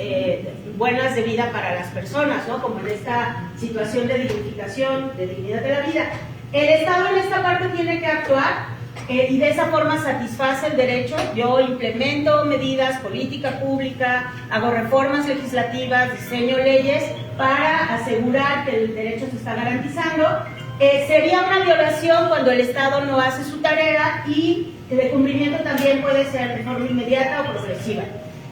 buenas de vida para las personas, ¿no? Como en esta situación de dignificación, de dignidad de la vida. El Estado en esta parte tiene que actuar y de esa forma satisface el derecho. Yo implemento medidas, política pública, hago reformas legislativas, diseño leyes para asegurar que el derecho se está garantizando. Sería una violación cuando el Estado no hace su tarea y el cumplimiento también puede ser de forma inmediata o progresiva.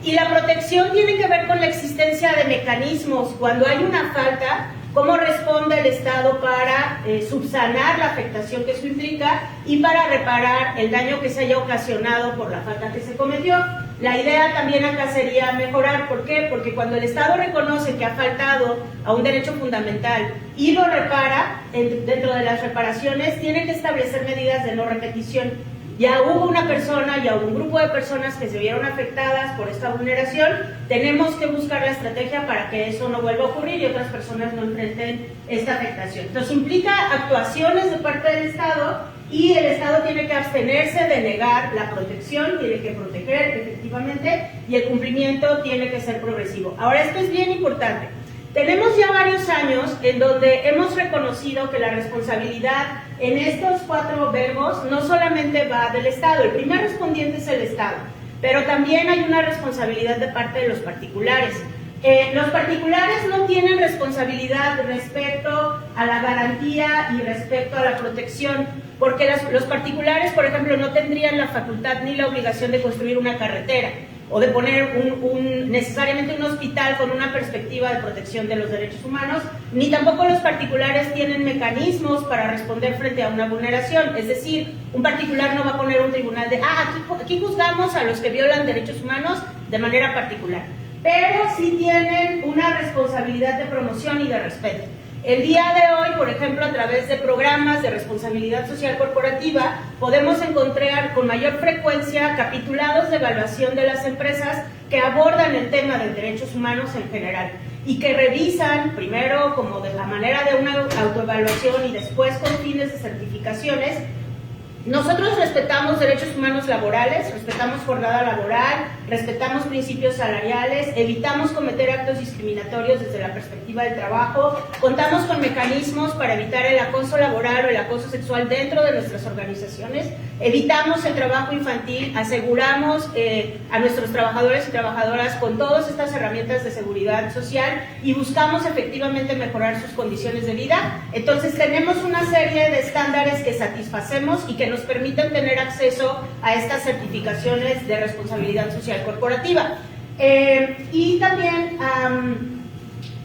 Y la protección tiene que ver con la existencia de mecanismos. Cuando hay una falta, ¿cómo responde el Estado para subsanar la afectación que eso implica y para reparar el daño que se haya ocasionado por la falta que se cometió? La idea también acá sería mejorar. ¿Por qué? Porque cuando el Estado reconoce que ha faltado a un derecho fundamental y lo repara, dentro de las reparaciones tiene que establecer medidas de no repetición. ya hubo una persona, ya hubo un grupo de personas que se vieron afectadas por esta vulneración, tenemos que buscar la estrategia para que eso no vuelva a ocurrir y otras personas no enfrenten esta afectación. Entonces implica actuaciones de parte del Estado, y el Estado tiene que abstenerse de negar la protección, tiene que proteger efectivamente, y el cumplimiento tiene que ser progresivo. Ahora, esto es bien importante. Tenemos ya varios años en donde hemos reconocido que la responsabilidad en estos 4 verbos no solamente va del Estado, el primer respondiente es el Estado, pero también hay una responsabilidad de parte de los particulares. Los particulares no tienen responsabilidad respecto a la garantía y respecto a la protección, porque los particulares, por ejemplo, no tendrían la facultad ni la obligación de construir una carretera o de poner necesariamente un hospital con una perspectiva de protección de los derechos humanos, ni tampoco los particulares tienen mecanismos para responder frente a una vulneración. Es decir, un particular no va a poner un tribunal de aquí juzgamos a los que violan derechos humanos de manera particular, pero sí tienen una responsabilidad de promoción y de respeto. El día de hoy, por ejemplo, a través de programas de responsabilidad social corporativa, podemos encontrar con mayor frecuencia capitulados de evaluación de las empresas que abordan el tema de derechos humanos en general y que revisan primero como de la manera de una autoevaluación y después con fines de certificaciones. Nosotros respetamos derechos humanos laborales, respetamos jornada laboral, respetamos principios salariales, evitamos cometer actos discriminatorios desde la perspectiva del trabajo, contamos con mecanismos para evitar el acoso laboral o el acoso sexual dentro de nuestras organizaciones, evitamos el trabajo infantil, aseguramos a nuestros trabajadores y trabajadoras con todas estas herramientas de seguridad social y buscamos efectivamente mejorar sus condiciones de vida. Entonces tenemos una serie de estándares que satisfacemos y que nos permiten tener acceso a estas certificaciones de responsabilidad social corporativa. Y también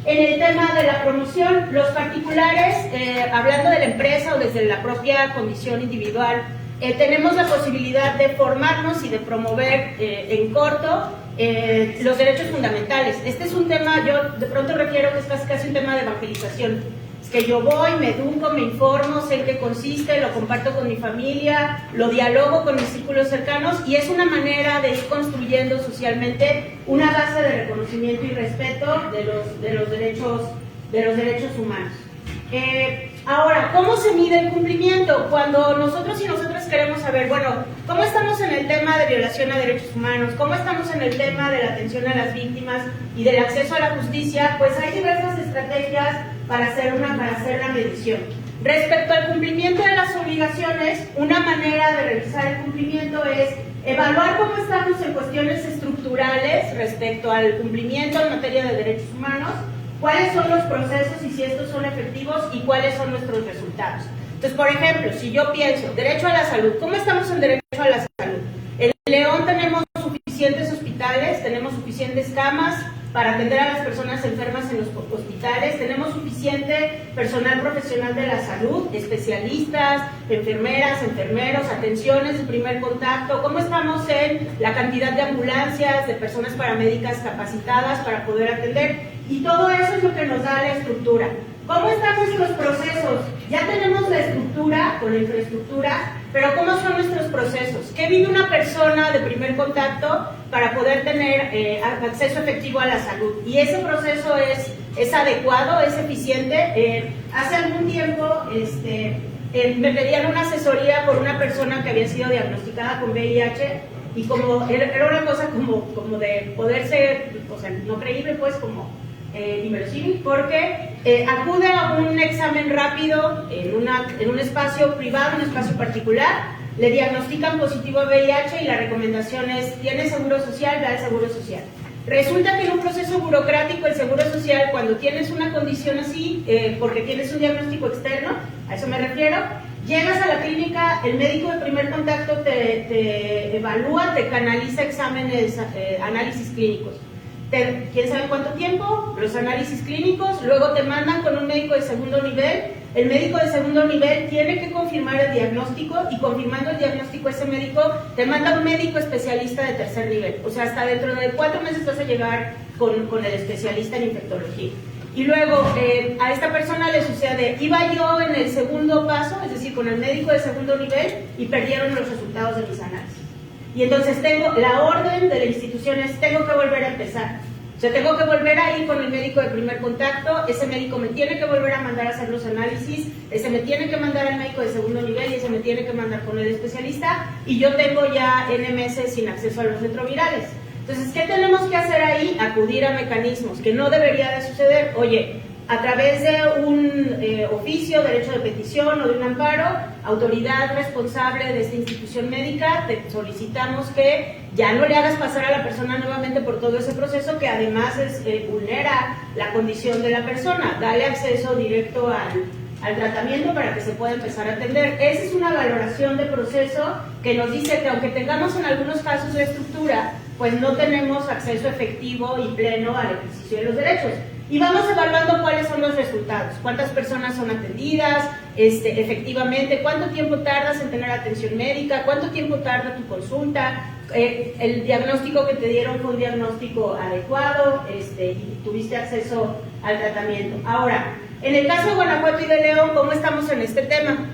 en el tema de la promoción, los particulares, hablando de la empresa o desde la propia condición individual, tenemos la posibilidad de formarnos y de promover en corto los derechos fundamentales. Este es un tema, yo de pronto refiero que es casi un tema de evangelización. Es que yo voy, me educo, me informo, sé en qué consiste, lo comparto con mi familia, lo dialogo con mis círculos cercanos y es una manera de ir construyendo socialmente una base de reconocimiento y respeto de los derechos humanos. Ahora, ¿cómo se mide el cumplimiento? Cuando nosotros y nosotras queremos saber, bueno, ¿cómo estamos en el tema de violación a derechos humanos? ¿Cómo estamos en el tema de la atención a las víctimas y del acceso a la justicia? Pues hay diversas estrategias para hacer la medición. Respecto al cumplimiento de las obligaciones, una manera de revisar el cumplimiento es evaluar cómo estamos en cuestiones estructurales respecto al cumplimiento en materia de derechos humanos, cuáles son los procesos y si estos son efectivos y cuáles son nuestros resultados. Entonces, por ejemplo, si yo pienso, derecho a la salud, ¿cómo estamos en derecho a la salud? En León tenemos suficientes hospitales, tenemos suficientes camas para atender a las personas enfermas en los hospitales, tenemos suficiente personal profesional de la salud, especialistas, enfermeras, enfermeros, atenciones de primer contacto, ¿cómo estamos en la cantidad de ambulancias, de personas paramédicas capacitadas para poder atender? Y todo eso es lo que nos da la estructura. ¿Cómo están nuestros procesos? Ya tenemos la estructura o la infraestructura, pero ¿cómo son nuestros procesos? ¿Qué vive una persona de primer contacto para poder tener acceso efectivo a la salud? Y ese proceso es adecuado, es eficiente. Hace algún tiempo me pedían una asesoría por una persona que había sido diagnosticada con VIH y como era una cosa como de poder ser, o sea, no creíble, pues como inverosímil, porque acude a un examen rápido en un espacio privado, un espacio particular, le diagnostican positivo a VIH y la recomendación es, ¿tiene seguro social? Da el seguro social. Resulta que en un proceso burocrático el seguro social, cuando tienes una condición así, porque tienes un diagnóstico externo, a eso me refiero, llegas a la clínica, el médico de primer contacto te evalúa, te canaliza exámenes, análisis clínicos. ¿Quién sabe cuánto tiempo? Los análisis clínicos, luego te mandan con un médico de segundo nivel. El médico de segundo nivel tiene que confirmar el diagnóstico y confirmando el diagnóstico ese médico te manda un médico especialista de tercer nivel. O sea, hasta dentro de 4 meses vas a llegar con el especialista en infectología. Y luego a esta persona le sucede, iba yo en el segundo paso, es decir, con el médico de segundo nivel y perdieron los resultados de mis análisis. Y entonces la orden de la institución es, tengo que volver a empezar. O sea, tengo que volver a ir con el médico de primer contacto, ese médico me tiene que volver a mandar a hacer los análisis, ese me tiene que mandar al médico de segundo nivel y ese me tiene que mandar con el especialista, y yo tengo ya N meses sin acceso a los retrovirales. Entonces, ¿qué tenemos que hacer ahí? Acudir a mecanismos, que no debería de suceder. Oye, a través de un oficio, derecho de petición o de un amparo, autoridad responsable de esta institución médica, te solicitamos que ya no le hagas pasar a la persona nuevamente por todo ese proceso que además vulnera la condición de la persona. Dale acceso directo al tratamiento para que se pueda empezar a atender. Esa es una valoración de proceso que nos dice que aunque tengamos en algunos casos de estructura, pues no tenemos acceso efectivo y pleno al ejercicio de los derechos. Y vamos evaluando cuáles son los resultados, cuántas personas son atendidas, efectivamente, cuánto tiempo tardas en tener atención médica, cuánto tiempo tarda tu consulta, el diagnóstico que te dieron fue un diagnóstico adecuado, y tuviste acceso al tratamiento. Ahora, en el caso de Guanajuato y de León, ¿cómo estamos en este tema?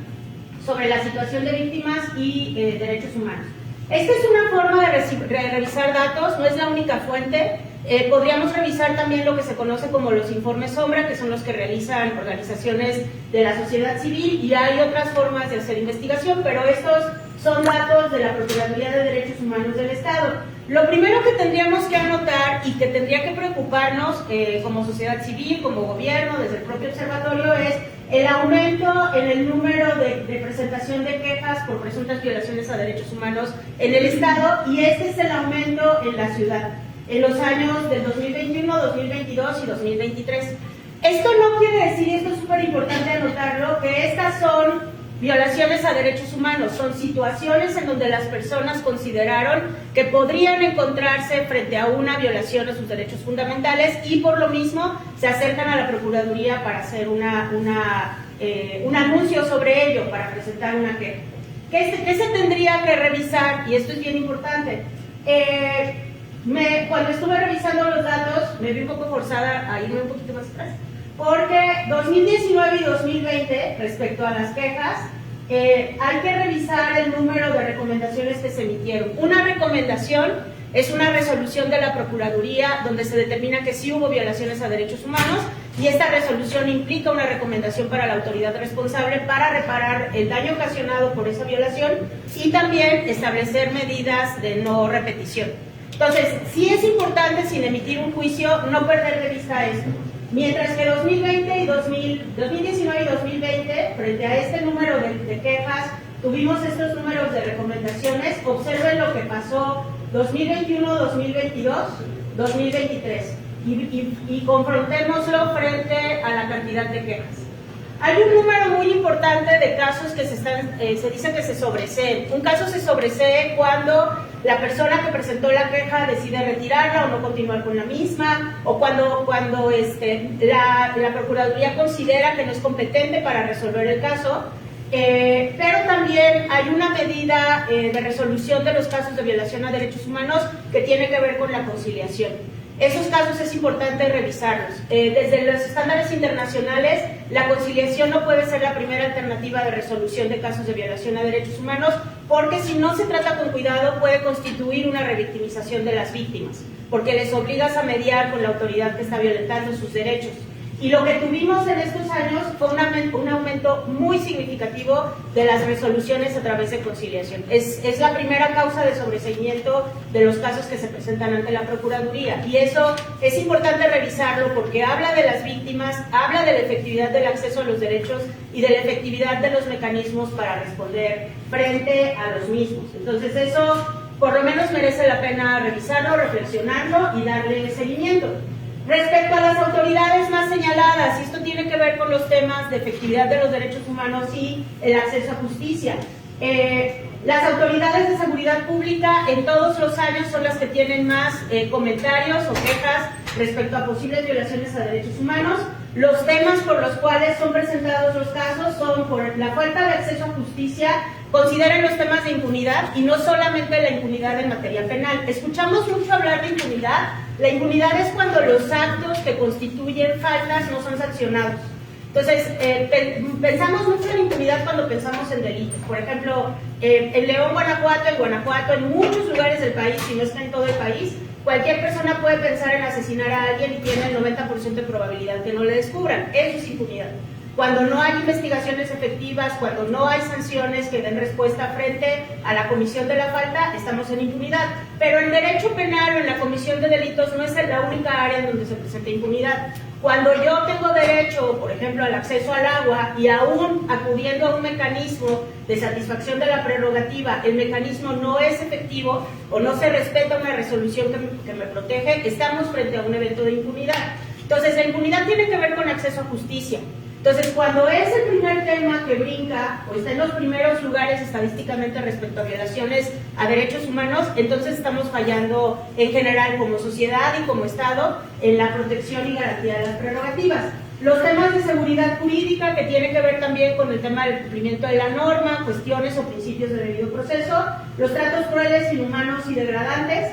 Sobre la situación de víctimas y derechos humanos. Esta es una forma de revisar datos, no es la única fuente. Podríamos revisar también lo que se conoce como los informes sombra, que son los que realizan organizaciones de la sociedad civil, y hay otras formas de hacer investigación, pero estos son datos de la Procuraduría de Derechos Humanos del Estado. Lo primero que tendríamos que anotar y que tendría que preocuparnos como sociedad civil, como gobierno, desde el propio observatorio, es el aumento en el número de presentación de quejas por presuntas violaciones a derechos humanos en el Estado, y este es el aumento en la ciudad en los años del 2021, 2022 y 2023. Esto no quiere decir, y esto es súper importante anotarlo, que estas son violaciones a derechos humanos, son situaciones en donde las personas consideraron que podrían encontrarse frente a una violación de sus derechos fundamentales y por lo mismo se acercan a la Procuraduría para hacer un anuncio sobre ello, para presentar una queja. ¿Qué se tendría que revisar? Y esto es bien importante. Cuando estuve revisando los datos, me vi un poco forzada a irme un poquito más atrás, porque 2019 y 2020, respecto a las quejas, hay que revisar el número de recomendaciones que se emitieron. Una recomendación es una resolución de la Procuraduría donde se determina que sí hubo violaciones a derechos humanos, y esta resolución implica una recomendación para la autoridad responsable para reparar el daño ocasionado por esa violación y también establecer medidas de no repetición. Entonces, sí es importante, sin emitir un juicio, no perder de vista esto. Mientras que 2019 y 2020, frente a este número de quejas, tuvimos estos números de recomendaciones, observen lo que pasó 2021, 2022, 2023 y confrontémoslo frente a la cantidad de quejas. Hay un número muy importante de casos que se dice que se sobreseen. Un caso se sobresee cuando la persona que presentó la queja decide retirarla o no continuar con la misma, o cuando la Procuraduría considera que no es competente para resolver el caso. Pero también hay una medida de resolución de los casos de violación a derechos humanos que tiene que ver con la conciliación. Esos casos es importante revisarlos. Desde los estándares internacionales, la conciliación no puede ser la primera alternativa de resolución de casos de violación a derechos humanos, porque si no se trata con cuidado puede constituir una revictimización de las víctimas, porque les obligas a mediar con la autoridad que está violentando sus derechos. Y lo que tuvimos en estos años fue un aumento muy significativo de las resoluciones a través de conciliación. Es la primera causa de sobreseimiento de los casos que se presentan ante la Procuraduría. Y eso es importante revisarlo porque habla de las víctimas, habla de la efectividad del acceso a los derechos y de la efectividad de los mecanismos para responder frente a los mismos. Entonces eso por lo menos merece la pena revisarlo, reflexionarlo y darle seguimiento. Respecto a las autoridades más señaladas, y esto tiene que ver con los temas de efectividad de los derechos humanos y el acceso a justicia. Las autoridades de seguridad pública en todos los años son las que tienen más comentarios o quejas respecto a posibles violaciones a derechos humanos. Los temas por los cuales son presentados los casos son por la falta de acceso a justicia, consideran los temas de impunidad y no solamente la impunidad en materia penal. Escuchamos mucho hablar de impunidad. La impunidad es cuando los actos que constituyen faltas no son sancionados. Entonces, pensamos mucho en impunidad cuando pensamos en delitos. Por ejemplo, en León, Guanajuato, en muchos lugares del país, si no está en todo el país, cualquier persona puede pensar en asesinar a alguien y tiene el 90% de probabilidad que no le descubran. Eso es impunidad. Cuando no hay investigaciones efectivas, cuando no hay sanciones que den respuesta frente a la comisión de la falta, estamos en impunidad. Pero en derecho penal o en la comisión de delitos no es la única área en donde se presenta impunidad. Cuando yo tengo derecho, por ejemplo, al acceso al agua y aún acudiendo a un mecanismo de satisfacción de la prerrogativa, el mecanismo no es efectivo o no se respeta una resolución que me protege, estamos frente a un evento de impunidad. Entonces, la impunidad tiene que ver con acceso a justicia. Entonces, cuando es el primer tema que brinca o está en los primeros lugares estadísticamente respecto a violaciones a derechos humanos, entonces estamos fallando en general como sociedad y como Estado en la protección y garantía de las prerrogativas. Los temas de seguridad jurídica, que tiene que ver también con el tema del cumplimiento de la norma, cuestiones o principios de debido proceso, los tratos crueles, inhumanos y degradantes.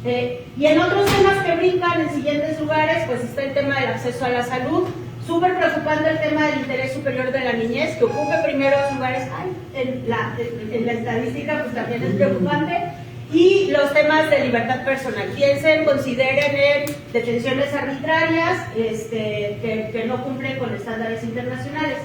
Y en otros temas que brincan en siguientes lugares, pues está el tema del acceso a la salud. Súper preocupante el tema del interés superior de la niñez, que ocupe primeros lugares. En la estadística pues también es preocupante. Y los temas de libertad personal. Piensen, consideren en detenciones arbitrarias que no cumplen con estándares internacionales.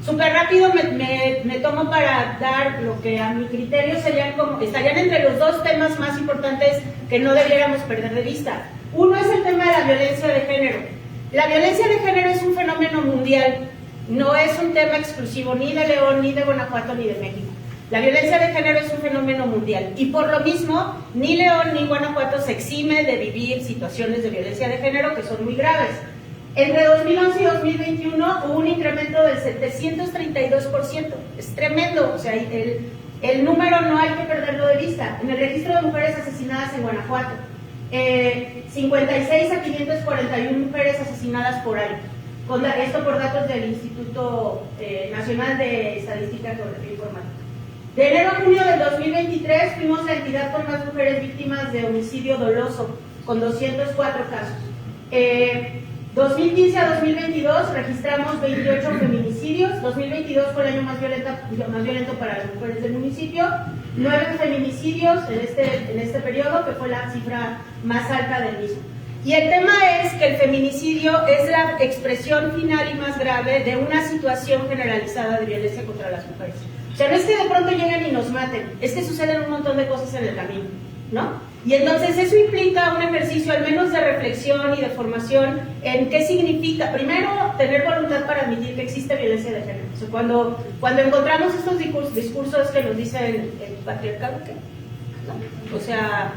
Súper rápido me tomo para dar lo que a mi criterio estarían entre los dos temas más importantes que no debiéramos perder de vista. Uno es el tema de la violencia de género. La violencia de género es un fenómeno mundial, no es un tema exclusivo ni de León, ni de Guanajuato, ni de México. La violencia de género es un fenómeno mundial y por lo mismo ni León ni Guanajuato se exime de vivir situaciones de violencia de género que son muy graves. Entre 2011 y 2021 hubo un incremento del 732%, es tremendo, o sea, el número no hay que perderlo de vista. En el registro de mujeres asesinadas en Guanajuato, 56 a 541 mujeres asesinadas por año. Esto por datos del Instituto Nacional de Estadística y Geografía Informática. De enero a junio del 2023 fuimos la entidad con más mujeres víctimas de homicidio doloso, con 204 casos. 2015 a 2022 registramos 28 feminicidios. 2022 fue el año más violento para las mujeres del municipio. 9 feminicidios en este periodo, que fue la cifra más alta del mismo. Y el tema es que el feminicidio es la expresión final y más grave de una situación generalizada de violencia contra las mujeres. O sea, no es que de pronto lleguen y nos maten, es que suceden un montón de cosas en el camino, ¿no? Y entonces eso implica un ejercicio al menos de reflexión y de formación en qué significa, primero, tener voluntad para admitir que existe violencia de género. O sea, cuando encontramos estos discursos que nos dicen el patriarcado, ¿qué? ¿No? O sea,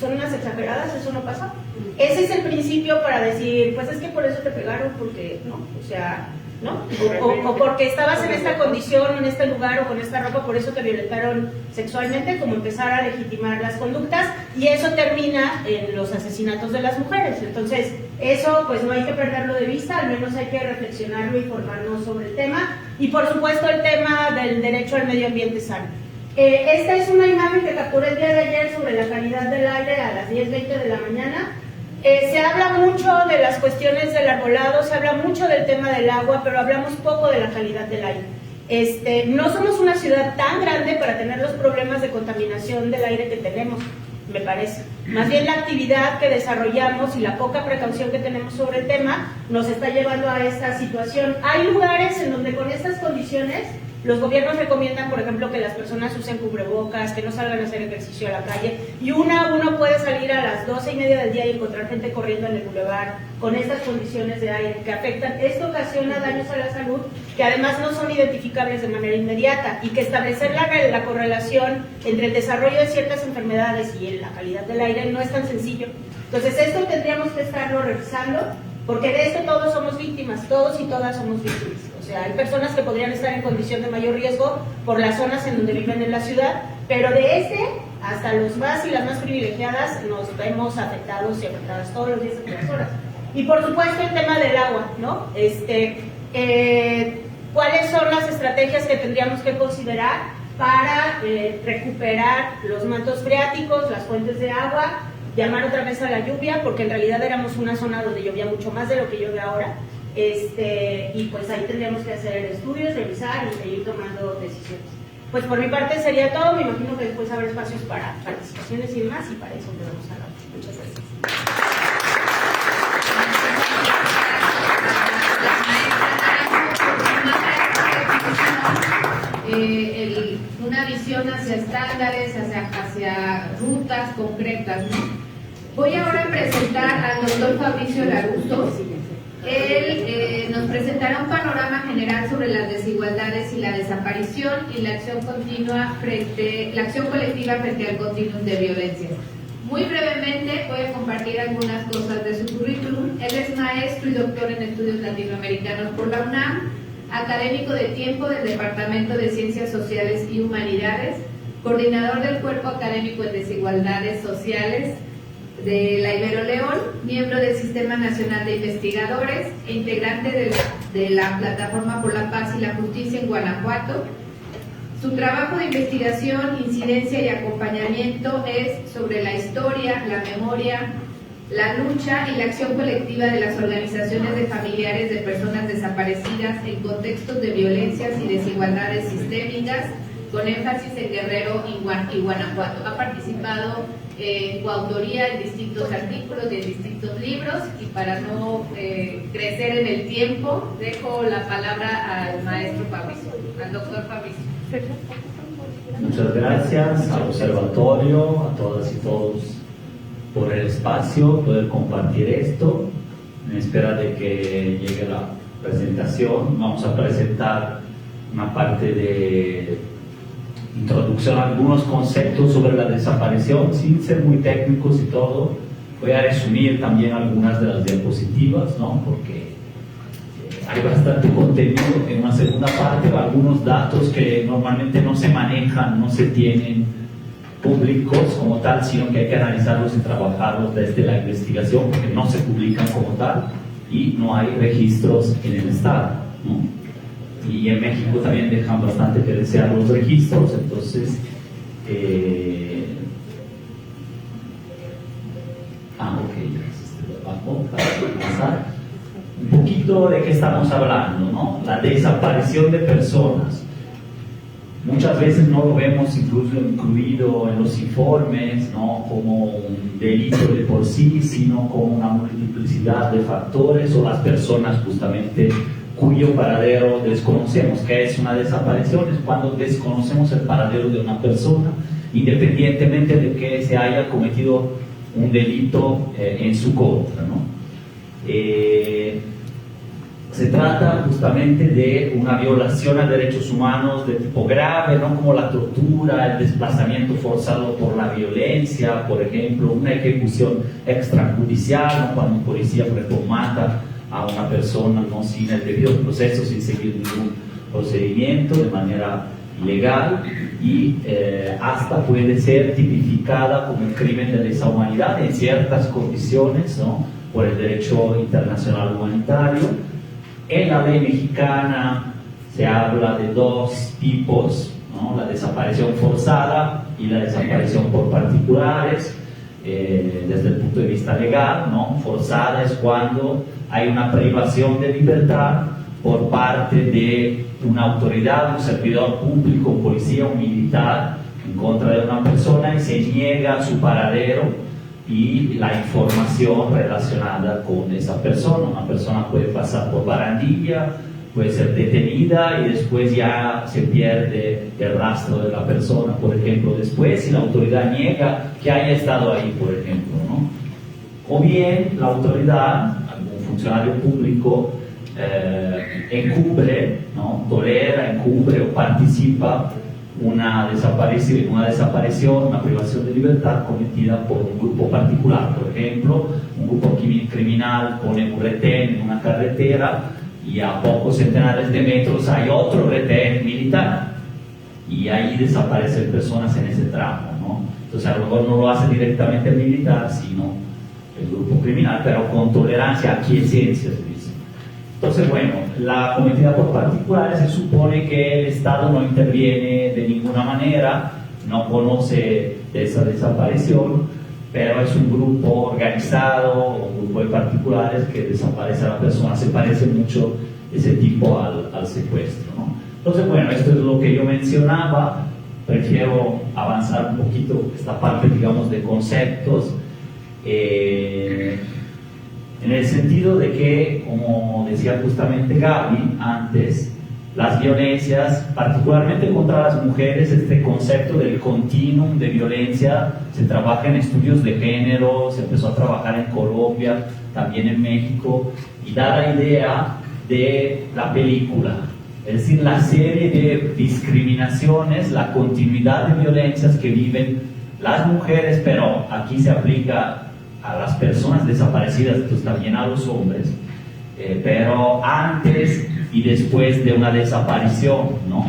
son unas exageradas, eso no pasa. Ese es el principio para decir, pues es que por eso te pegaron, porque, ¿no? O sea, ¿no? O porque estabas en esta condición, en este lugar o con esta ropa, por eso te violentaron sexualmente, como empezar a legitimar las conductas, y eso termina en los asesinatos de las mujeres. Entonces, eso pues no hay que perderlo de vista, al menos hay que reflexionarlo y formarnos sobre el tema, y por supuesto el tema del derecho al medio ambiente sano. Esta es una imagen que capturé el día de ayer sobre la calidad del aire a las 10:20 de la mañana. Se habla mucho de las cuestiones del arbolado, se habla mucho del tema del agua, pero hablamos poco de la calidad del aire. No somos una ciudad tan grande para tener los problemas de contaminación del aire que tenemos, me parece. Más bien la actividad que desarrollamos y la poca precaución que tenemos sobre el tema nos está llevando a esta situación. Hay lugares en donde con estas condiciones los gobiernos recomiendan, por ejemplo, que las personas usen cubrebocas, que no salgan a hacer ejercicio a la calle, y uno puede salir a las 12:30 del día y encontrar gente corriendo en el bulevar con estas condiciones de aire que afectan. Esto ocasiona daños a la salud que además no son identificables de manera inmediata, y que establecer la correlación entre el desarrollo de ciertas enfermedades y la calidad del aire no es tan sencillo. Entonces esto tendríamos que estarlo revisando, porque de esto todos somos víctimas, todos y todas somos víctimas. O sea, hay personas que podrían estar en condición de mayor riesgo por las zonas en donde viven en la ciudad, pero de hasta los más y las más privilegiadas nos vemos afectados y afectadas todos los días de las horas. Y por supuesto el tema del agua, ¿no? ¿Cuáles son las estrategias que tendríamos que considerar para recuperar los mantos freáticos, las fuentes de agua, llamar otra vez a la lluvia, porque en realidad éramos una zona donde llovía mucho más de lo que llueve ahora? y pues ahí tendremos que hacer estudios, revisar y seguir tomando decisiones. Pues por mi parte sería todo, me imagino que después habrá espacios para participaciones y demás, y para eso le vamos a hablar. Muchas gracias. Una visión hacia estándares, hacia rutas concretas, ¿no? Voy ahora a presentar al doctor Fabricio Larusso. Él nos presentará un panorama general sobre las desigualdades y la desaparición y la acción colectiva frente al continuum de violencia. Muy brevemente voy a compartir algunas cosas de su currículum. Él es maestro y doctor en estudios latinoamericanos por la UNAM, académico de tiempo del Departamento de Ciencias Sociales y Humanidades, coordinador del Cuerpo Académico en Desigualdades Sociales de la Ibero León, miembro del Sistema Nacional de Investigadores e integrante de la Plataforma por la Paz y la Justicia en Guanajuato. Su trabajo de investigación, incidencia y acompañamiento es sobre la historia, la memoria, la lucha y la acción colectiva de las organizaciones de familiares de personas desaparecidas en contextos de violencias y desigualdades sistémicas, con énfasis en Guerrero y Guanajuato. Ha participado en coautoría en distintos artículos y en distintos libros, y para no crecer en el tiempo, dejo la palabra al maestro Fabricio, al doctor Fabricio. Muchas gracias al observatorio, a todas y todos por el espacio, poder compartir esto. En espera de que llegue la presentación, vamos a presentar una parte de introducción a algunos conceptos sobre la desaparición, sin ser muy técnicos y todo. Voy a resumir también algunas de las diapositivas, ¿no? Porque hay bastante contenido en una segunda parte, algunos datos que normalmente no se manejan, no se tienen públicos como tal, sino que hay que analizarlos y trabajarlos desde la investigación, porque no se publican como tal y no hay registros en el Estado, ¿no? Y en México también dejan bastante que desear los registros, entonces para pasar un poquito de qué estamos hablando, ¿no? La desaparición de personas. Muchas veces no lo vemos incluso incluido en los informes, ¿no? Como un delito de por sí, sino como una multiplicidad de factores, o las personas justamente cuyo paradero desconocemos. ¿Qué es una desaparición? Es cuando desconocemos el paradero de una persona, independientemente de que se haya cometido un delito en su contra, ¿no? Se trata justamente de una violación a derechos humanos de tipo grave, ¿no? Como la tortura, el desplazamiento forzado por la violencia, por ejemplo, una ejecución extrajudicial, ¿no? Cuando un policía, por ejemplo, mata a una persona, ¿no? Sin el debido proceso, sin seguir ningún procedimiento, de manera ilegal, y hasta puede ser tipificada como un crimen de lesa humanidad en ciertas condiciones, ¿no? Por el derecho internacional humanitario. En la ley mexicana se habla de dos tipos, ¿no? La desaparición forzada y la desaparición por particulares. Desde el punto de vista legal, ¿no? Forzada es cuando hay una privación de libertad por parte de una autoridad, un servidor público, un policía, un militar, en contra de una persona, y se niega su paradero y la información relacionada con esa persona. Una persona puede pasar por barandilla, puede ser detenida y después ya se pierde el rastro de la persona, por ejemplo, después, si la autoridad niega que haya estado ahí, por ejemplo, ¿no? O bien la autoridad, algún funcionario público, encubre, ¿no? Tolera, encubre o participa una desaparición, una privación de libertad cometida por un grupo particular. Por ejemplo, un grupo criminal pone un retén en una carretera y a pocos centenares de metros hay otro retén militar y ahí desaparecen personas en ese tramo, ¿no? Entonces a lo mejor no lo hace directamente el militar, sino el grupo criminal, pero con tolerancia, aquiescencia, se dice. Entonces, bueno, la cometida por particulares se supone que el Estado no interviene de ninguna manera, no conoce esa desaparición, pero es un grupo organizado, un grupo de particulares que desaparece a la persona. Se parece mucho ese tipo al secuestro, ¿no? Entonces, bueno, esto es lo que yo mencionaba. Prefiero avanzar un poquito esta parte, digamos, de conceptos, en el sentido de que, como decía justamente Gaby antes, las violencias, particularmente contra las mujeres, este concepto del continuum de violencia se trabaja en estudios de género, se empezó a trabajar en Colombia, también en México, y da la idea de la película, es decir, la serie de discriminaciones, la continuidad de violencias que viven las mujeres, pero aquí se aplica a las personas desaparecidas, entonces también a los hombres, pero antes y después de una desaparición, ¿no?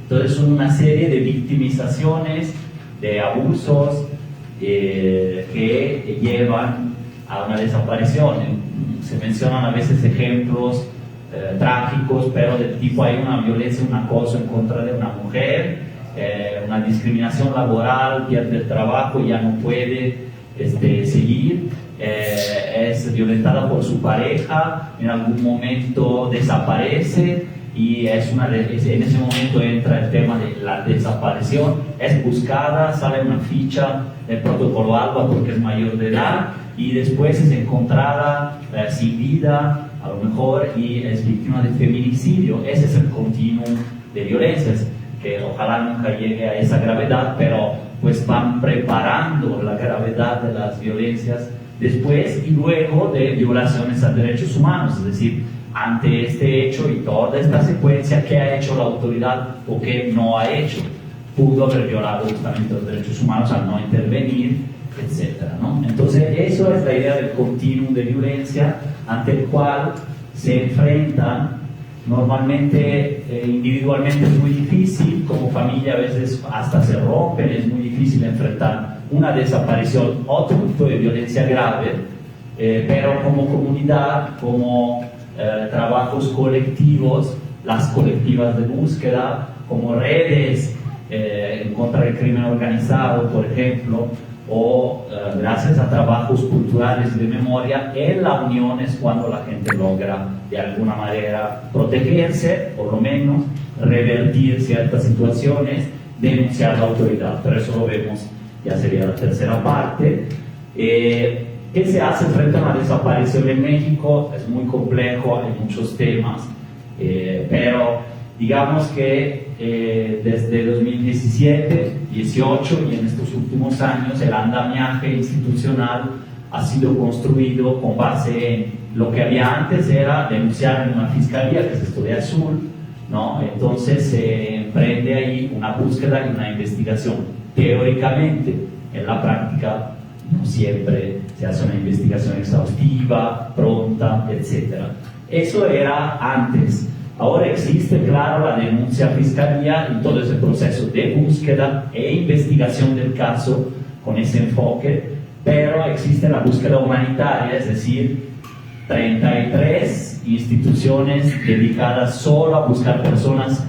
Entonces son una serie de victimizaciones, de abusos que llevan a una desaparición. Se mencionan a veces ejemplos trágicos, pero del tipo hay una violencia, un acoso en contra de una mujer, una discriminación laboral, pierde el trabajo, ya no puede seguir, es violentada por su pareja, en algún momento desaparece y en ese momento entra el tema de la desaparición, es buscada, sale una ficha del protocolo ALBA porque es mayor de edad y después es encontrada sin vida a lo mejor y es víctima de feminicidio. Ese es el continuum de violencias que ojalá nunca llegue a esa gravedad, pero pues van preparando la gravedad de las violencias después y luego de violaciones a derechos humanos, es decir, ante este hecho y toda esta secuencia, ¿qué ha hecho la autoridad o qué no ha hecho? Pudo haber violado justamente los derechos humanos al no intervenir, etcétera, ¿no? Entonces, eso es la idea del continuum de violencia ante el cual se enfrentan. Normalmente, individualmente es muy difícil, como familia a veces hasta se rompen, es muy difícil enfrentar una desaparición, otro tipo de violencia grave, pero como comunidad, como trabajos colectivos, las colectivas de búsqueda, como redes en contra del crimen organizado, por ejemplo, o gracias a trabajos culturales de memoria, en la unión es cuando la gente logra de alguna manera protegerse, por lo menos revertir ciertas situaciones, denunciar la autoridad, pero eso lo vemos, ya sería la tercera parte. ¿Qué se hace frente a una desaparición en México? Es muy complejo, hay muchos temas, pero digamos que desde 2017, 18 y en estos últimos años el andamiaje institucional ha sido construido con base en lo que había antes, era denunciar en una fiscalía, que es esto de azul, ¿no? Entonces se emprende ahí una búsqueda y una investigación. Teóricamente, en la práctica no siempre se hace una investigación exhaustiva, pronta, etc. Eso era antes. Ahora existe, claro, la denuncia a fiscalía y todo ese proceso de búsqueda e investigación del caso con ese enfoque, pero existe la búsqueda humanitaria, es decir, 33 instituciones dedicadas solo a buscar personas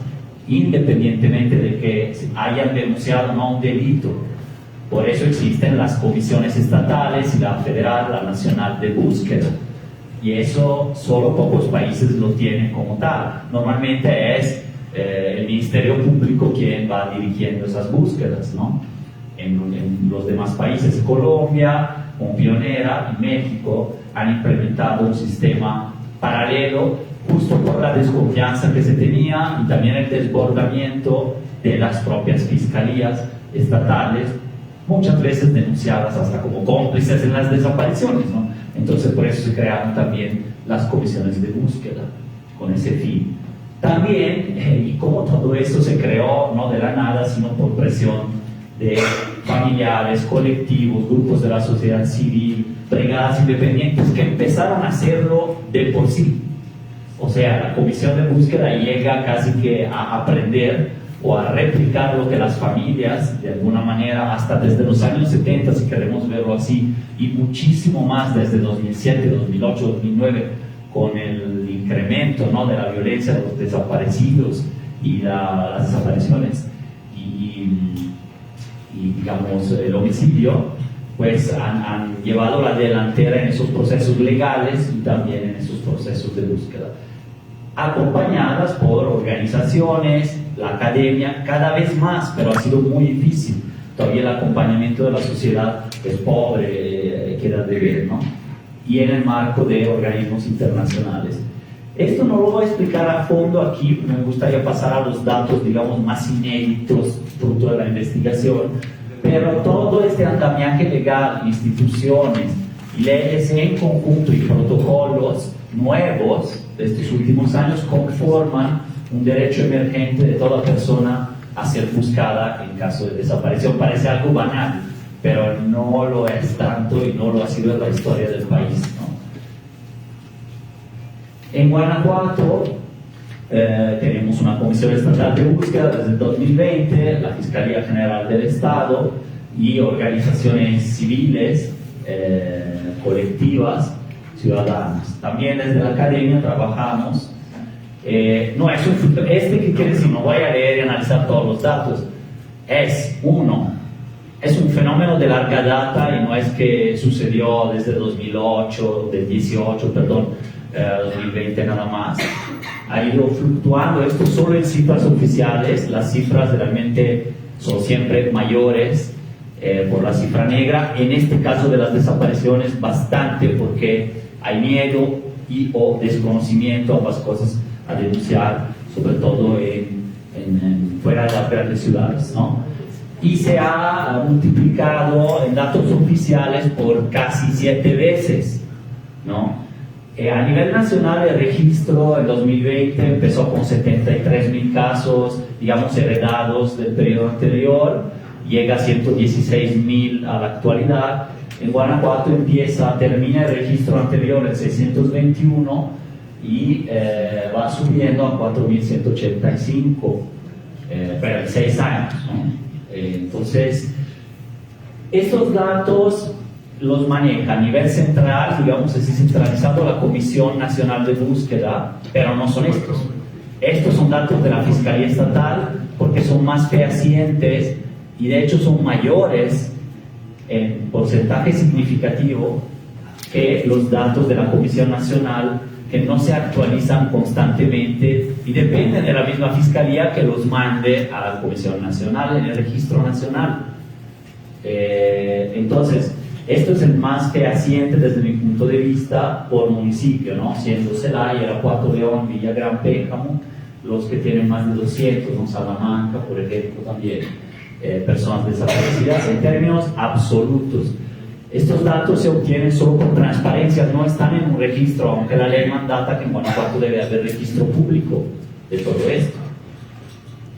independientemente de que hayan denunciado o no un delito. Por eso existen las comisiones estatales y la federal, la nacional de búsqueda. Y eso solo pocos países lo tienen como tal. Normalmente es el Ministerio Público quien va dirigiendo esas búsquedas, ¿no? En los demás países, Colombia, como pionera, y México han implementado un sistema paralelo justo por la desconfianza que se tenía y también el desbordamiento de las propias fiscalías estatales, muchas veces denunciadas hasta como cómplices en las desapariciones, ¿no? Entonces por eso se crearon también las comisiones de búsqueda con ese fin. También, y como todo esto se creó no de la nada, sino por presión de familiares, colectivos, grupos de la sociedad civil, brigadas independientes que empezaron a hacerlo de por sí. O sea, la comisión de búsqueda llega casi que a aprender o a replicar lo que las familias, de alguna manera, hasta desde los años 70, si queremos verlo así, y muchísimo más desde 2007, 2008, 2009, con el incremento, ¿no?, de la violencia de los desaparecidos y las desapariciones y digamos, el homicidio, pues han llevado la delantera en esos procesos legales y también en esos procesos de búsqueda, acompañadas por organizaciones, la academia, cada vez más, pero ha sido muy difícil. Todavía el acompañamiento de la sociedad es pobre, queda de ver, ¿no? Y en el marco de organismos internacionales. Esto no lo voy a explicar a fondo aquí, me gustaría pasar a los datos, digamos, más inéditos, fruto de la investigación, pero todo este andamiaje legal, instituciones, leyes en conjunto y protocolos nuevos de estos últimos años conforman un derecho emergente de toda persona a ser buscada en caso de desaparición. Parece algo banal, pero no lo es tanto y no lo ha sido en la historia del país, ¿no? En Guanajuato tenemos una Comisión Estatal de Búsqueda desde el 2020, la Fiscalía General del Estado y organizaciones civiles, colectivas, ciudadanas. También desde la academia trabajamos. No es que quiere decir, no voy a leer y analizar todos los datos. Es un fenómeno de larga data y no es que sucedió desde 2008, del 18, perdón, 2020 nada más. Ha ido fluctuando esto solo en cifras oficiales. Las cifras realmente son siempre mayores por la cifra negra. En este caso de las desapariciones, bastante, porque hay miedo y o desconocimiento, ambas cosas, a denunciar, sobre todo fuera de las grandes ciudades, ¿no? Y se ha multiplicado en datos oficiales por casi 7 veces, ¿no? A nivel nacional, el registro en 2020 empezó con 73.000 casos, digamos, heredados del periodo anterior, llega a 116.000 a la actualidad. En Guanajuato termina el registro anterior en 621 y va subiendo a 4.185, pero en 6 años, ¿no? Entonces, estos datos los maneja a nivel central, digamos así, centralizado la Comisión Nacional de Búsqueda, pero no son estos. Estos son datos de la Fiscalía Estatal porque son más fehacientes y de hecho son mayores en porcentaje significativo que los datos de la Comisión Nacional, que no se actualizan constantemente y dependen de la misma Fiscalía que los mande a la Comisión Nacional en el Registro Nacional. Entonces, esto es el más fehaciente desde mi punto de vista por municipio, ¿no? Siendo Celaya, Irapuato, León, Villagrán, Pénjamo, los que tienen más de 200, ¿no? Salamanca, por ejemplo, también, personas desaparecidas en términos absolutos. Estos datos se obtienen solo por transparencia, no están en un registro, aunque la ley mandata que en Guanajuato debe haber registro público de todo esto.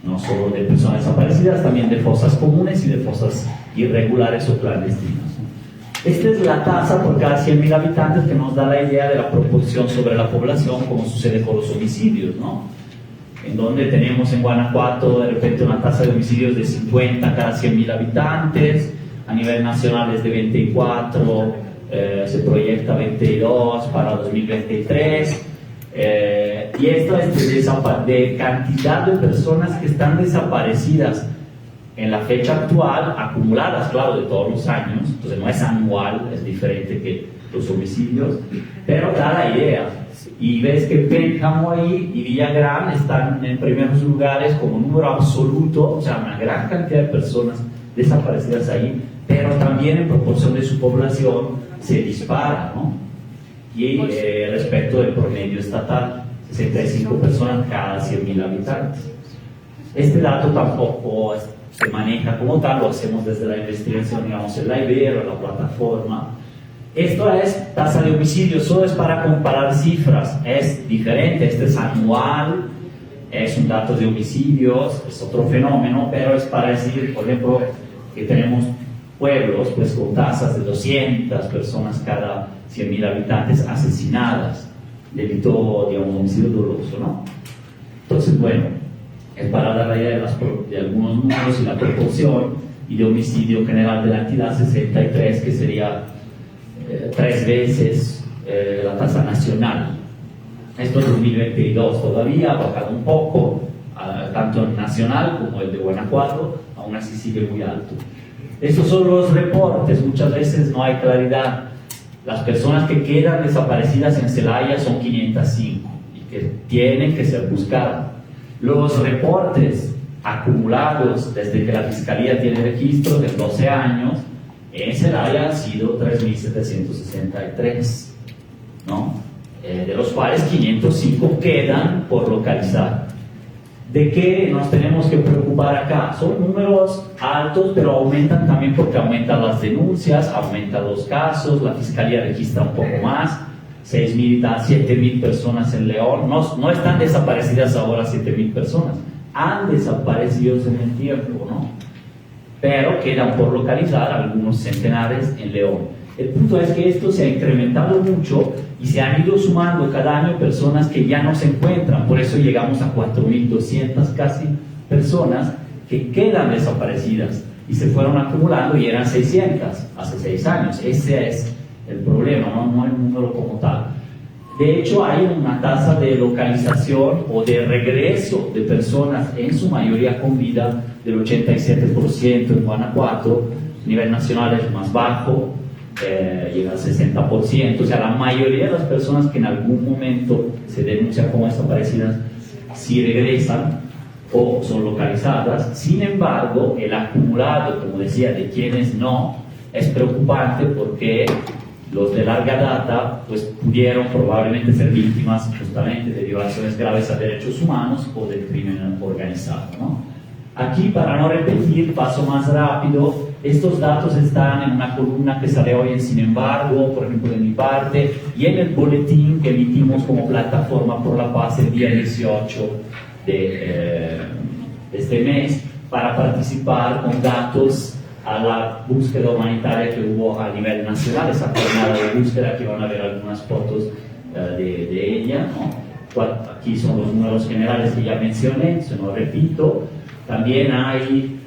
No solo de personas desaparecidas, también de fosas comunes y de fosas irregulares o clandestinas. Esta es la tasa por cada 100.000 habitantes que nos da la idea de la proporción sobre la población, como sucede con los homicidios, ¿no? En donde tenemos en Guanajuato de repente una tasa de homicidios de 50 cada 100.000 habitantes, a nivel nacional es de 24, se proyecta 22 para 2023, y esto es de cantidad de personas que están desaparecidas en la fecha actual, acumuladas, claro, de todos los años. Entonces no es anual, es diferente que los homicidios, pero da la idea. Y ves que Pénjamo ahí y Villagrán están en primeros lugares como número absoluto, o sea, una gran cantidad de personas desaparecidas ahí, pero también en proporción de su población se dispara, ¿no? Y respecto del promedio estatal, 65 personas cada 100.000 habitantes. Este dato tampoco se maneja como tal, lo hacemos desde la investigación, digamos, en la Ibero, en la plataforma. Esto es tasa de homicidios, solo es para comparar cifras, es diferente, este es anual, es un dato de homicidios, es otro fenómeno, pero es para decir, por ejemplo, que tenemos pueblos pues con tasas de 200 personas cada 100.000 habitantes asesinadas, delito, digamos, homicidio doloso, ¿no? Entonces, bueno, es para dar la idea de algunos números y la proporción, y de homicidio general de la entidad 63, que sería 3 veces la tasa nacional. Esto es 2022 todavía, ha bajado un poco, tanto el nacional como el de Guanajuato, aún así sigue muy alto. Estos son los reportes, muchas veces no hay claridad. Las personas que quedan desaparecidas en Celaya son 505 y que tienen que ser buscadas. Los reportes acumulados desde que la Fiscalía tiene registro de 12 años, en Celaya han sido 3.763, ¿no? De los cuales 505 quedan por localizar. ¿De qué nos tenemos que preocupar acá? Son números altos, pero aumentan también porque aumentan las denuncias, aumentan los casos, la Fiscalía registra un poco más, 6.000, 7.000 personas en León, no están desaparecidas ahora 7.000 personas, han desaparecido en el tiempo, ¿no? Pero quedan por localizar algunos centenares en León. El punto es que esto se ha incrementado mucho y se han ido sumando cada año personas que ya no se encuentran, por eso llegamos a 4.200 casi personas que quedan desaparecidas y se fueron acumulando y eran 600 hace 6 años. Ese es el problema, no el número como tal. De hecho, hay una tasa de localización o de regreso de personas, en su mayoría con vida, del 87% en Guanajuato. A nivel nacional es más bajo, llega al 60%. O sea, la mayoría de las personas que en algún momento se denuncian como desaparecidas sí regresan o son localizadas. Sin embargo, el acumulado, como decía, de quienes no, es preocupante porque los de larga data pues pudieron probablemente ser víctimas justamente de violaciones graves a derechos humanos o del crimen organizado, ¿no? Aquí, para no repetir, paso más rápido. Estos datos están en una columna que sale hoy en Sin embargo, por ejemplo, de mi parte, y en el boletín que emitimos como Plataforma por la Paz el día 18 de este mes, para participar con datos a la búsqueda humanitaria que hubo a nivel nacional, esa jornada de búsqueda, que van a ver algunas fotos de ella, ¿no? Aquí son los números generales que ya mencioné, se lo repito. También hay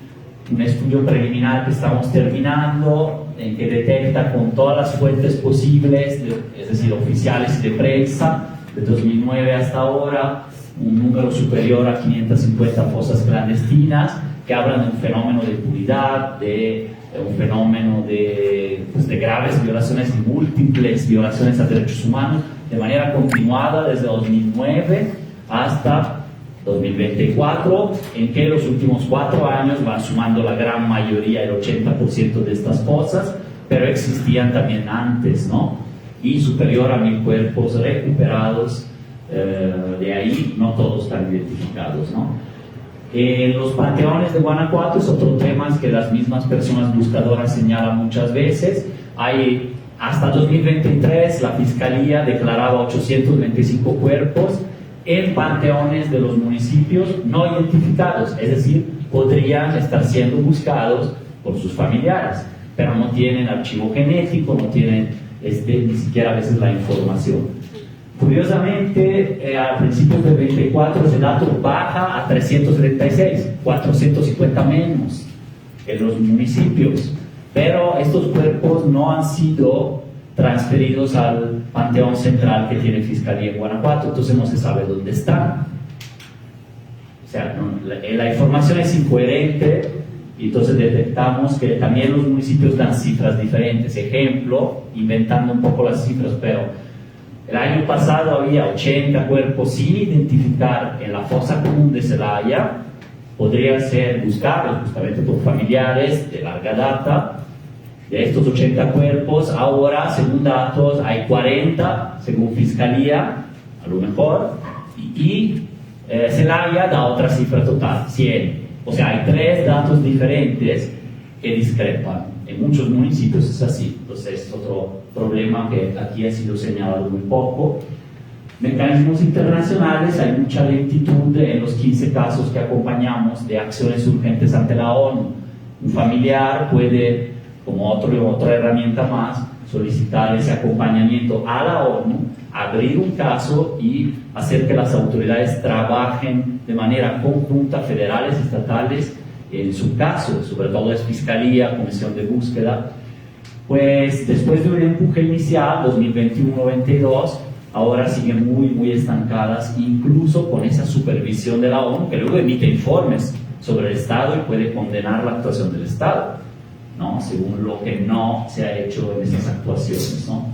un estudio preliminar que estamos terminando, en que detecta con todas las fuentes posibles, es decir, oficiales y de prensa, de 2009 hasta ahora, un número superior a 550 fosas clandestinas, que hablan de un fenómeno de impunidad, de un fenómeno de graves violaciones y múltiples violaciones a derechos humanos, de manera continuada desde 2009 hasta 2024, en que los últimos 4 años van sumando la gran mayoría, el 80% de estas fosas, pero existían también antes, ¿no? Y superior a 1.000 cuerpos recuperados, de ahí no todos están identificados, ¿no? Los panteones de Guanajuato es otro tema que las mismas personas buscadoras señalan muchas veces. Hasta 2023 la Fiscalía declaraba 825 cuerpos en panteones de los municipios no identificados, es decir, podrían estar siendo buscados por sus familiares, pero no tienen archivo genético, no tienen ni siquiera a veces la información. Curiosamente, a principios del 24 ese dato baja a 336, 450 menos en los municipios, pero estos cuerpos no han sido transferidos al Panteón Central que tiene Fiscalía en Guanajuato, entonces no se sabe dónde están. O sea, la información es incoherente y entonces detectamos que también los municipios dan cifras diferentes. Ejemplo, inventando un poco las cifras, pero el año pasado había 80 cuerpos sin identificar en la fosa común de Celaya, podrían ser buscados justamente por familiares de larga data. De estos 80 cuerpos, ahora, según datos, hay 40, según Fiscalía, a lo mejor, y Celaya da otra cifra total, 100. O sea, hay 3 datos diferentes que discrepan. En muchos municipios es así, entonces es otro problema que aquí ha sido señalado muy poco. Mecanismos internacionales, hay mucha lentitud en los 15 casos que acompañamos de acciones urgentes ante la ONU. Un familiar puede, como otra herramienta más, solicitar ese acompañamiento a la ONU, abrir un caso y hacer que las autoridades trabajen de manera conjunta, federales, estatales, en su caso, sobre todo es Fiscalía, Comisión de Búsqueda. Pues después de un empuje inicial, 2021-22, ahora siguen muy estancadas, incluso con esa supervisión de la ONU, que luego emite informes sobre el Estado y puede condenar la actuación del Estado. ¿no? Según lo que no se ha hecho en esas actuaciones, ¿no?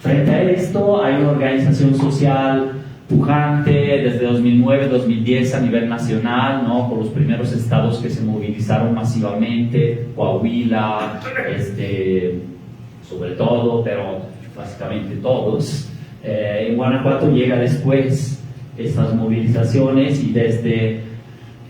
Frente a esto, hay una organización social pujante desde 2009-2010 a nivel nacional, ¿no? Por los primeros estados que se movilizaron masivamente, Coahuila, sobre todo, pero básicamente todos. En Guanajuato llega después estas movilizaciones y desde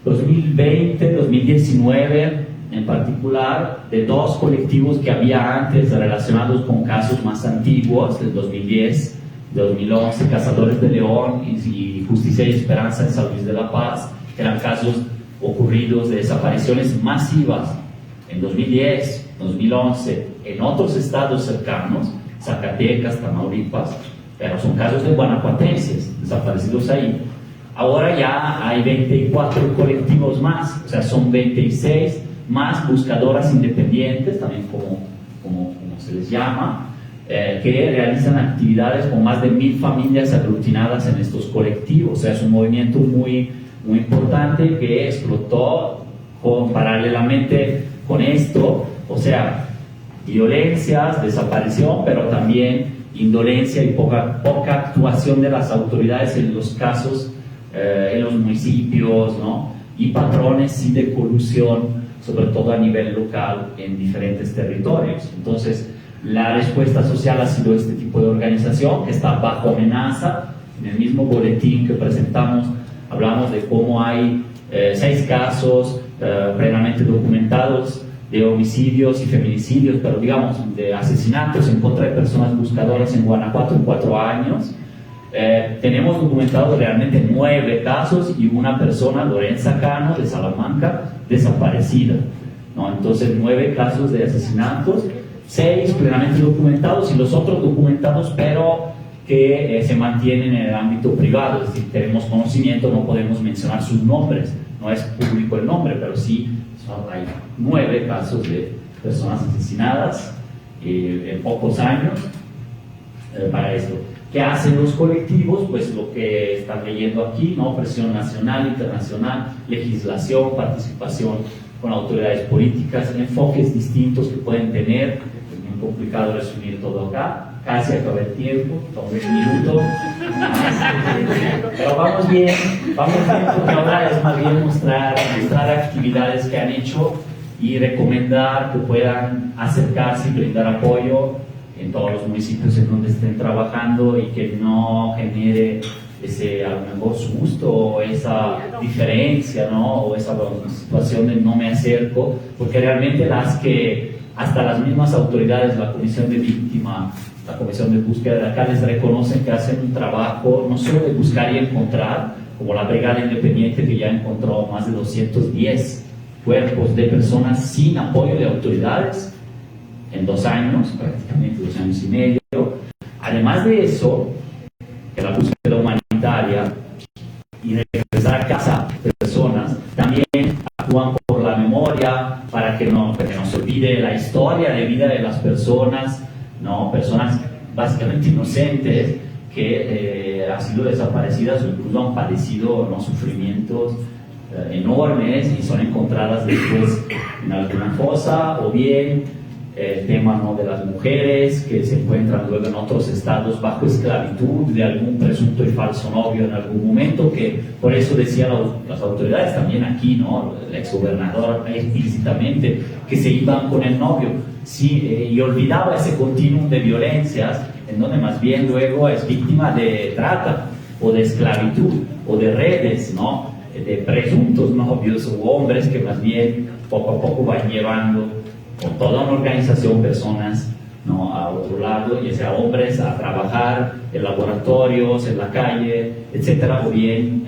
2020-2019 en particular, de dos colectivos que había antes relacionados con casos más antiguos, del 2010, 2011, Cazadores de León y Justicia y Esperanza en San Luis de la Paz, que eran casos ocurridos de desapariciones masivas en 2010, 2011, en otros estados cercanos, Zacatecas, Tamaulipas, pero son casos de guanajuatenses desaparecidos ahí. Ahora ya hay 24 colectivos más, o sea, son 26 más buscadoras independientes, también como se les llama, que realizan actividades con más de 1000 familias aglutinadas en estos colectivos. O sea, es un movimiento muy, muy importante que explotó paralelamente con esto, o sea, violencias, desaparición, pero también indolencia y poca actuación de las autoridades en los casos, en los municipios, ¿no? Y patrones sí de colusión, sobre todo a nivel local en diferentes territorios. Entonces, la respuesta social ha sido este tipo de organización que está bajo amenaza. En el mismo boletín que presentamos hablamos de cómo hay 6 casos plenamente documentados de homicidios y feminicidios, pero digamos de asesinatos en contra de personas buscadoras en Guanajuato en 4 años. Tenemos documentados realmente 9 casos y una persona, Lorenza Cano, de Salamanca, desaparecida, ¿no? Entonces 9 casos de asesinatos, 6 plenamente documentados y los otros documentados pero que se mantienen en el ámbito privado, es decir, tenemos conocimiento, no podemos mencionar sus nombres, no es público el nombre, pero sí hay 9 casos de personas asesinadas en pocos años para esto. ¿Qué hacen los colectivos? Pues lo que están leyendo aquí, ¿no? Presión nacional, internacional, legislación, participación con autoridades políticas, enfoques distintos que pueden tener. Es muy complicado resumir todo acá, casi acaba el tiempo, son 10 minutos. Pero vamos bien, porque ahora es más bien mostrar actividades que han hecho y recomendar que puedan acercarse y brindar apoyo en todos los municipios en donde estén trabajando y que no genere ese, a lo mejor, susto o esa diferencia, ¿no? O esa situación de no me acerco, porque realmente hasta las mismas autoridades, la Comisión de Víctima, la Comisión de Búsqueda de acá, les reconocen que hacen un trabajo no solo de buscar y encontrar, como la Brigada Independiente que ya encontró más de 210 cuerpos de personas sin apoyo de autoridades, en 2 años, prácticamente 2 años y medio. Además de eso, que la búsqueda humanitaria y regresar a casa de personas, también actúan por la memoria, para que no se olvide la historia de vida de las personas, ¿no? Personas básicamente inocentes que han sido desaparecidas o incluso han padecido, ¿no? Sufrimientos enormes y son encontradas después en alguna fosa, o bien el tema, ¿no? De las mujeres que se encuentran luego en otros estados bajo esclavitud de algún presunto y falso novio en algún momento, que por eso decían las autoridades también aquí, ¿no? El exgobernador explícitamente que se iban con el novio, sí, y olvidaba ese continuum de violencias en donde más bien luego es víctima de trata o de esclavitud o de redes, ¿no? De presuntos novios o hombres que más bien poco a poco van llevando con toda una organización personas, ¿no? A otro lado, ya sea hombres a trabajar en laboratorios, en la calle, etcétera, o bien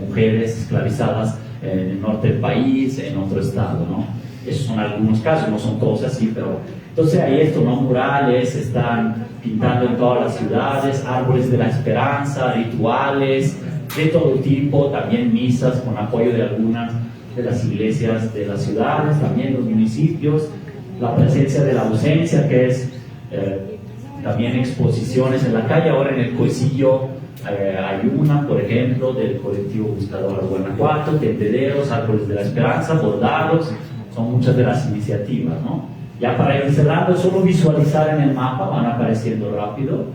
mujeres esclavizadas en el norte del país, en otro estado, ¿no? Esos son algunos casos, no son todos así, pero entonces hay esto, ¿no? Murales se están pintando en todas las ciudades, árboles de la esperanza, rituales de todo tipo, también misas con apoyo de algunas de las iglesias de las ciudades, también los municipios, la presencia de la ausencia, que es también exposiciones en la calle. Ahora en el Coecillo hay una, por ejemplo, del colectivo Buscador Guanajuato, tendederos, árboles de la esperanza, bordados, son muchas de las iniciativas, ¿no? Ya para ir cerrando, solo visualizar en el mapa, van apareciendo rápido.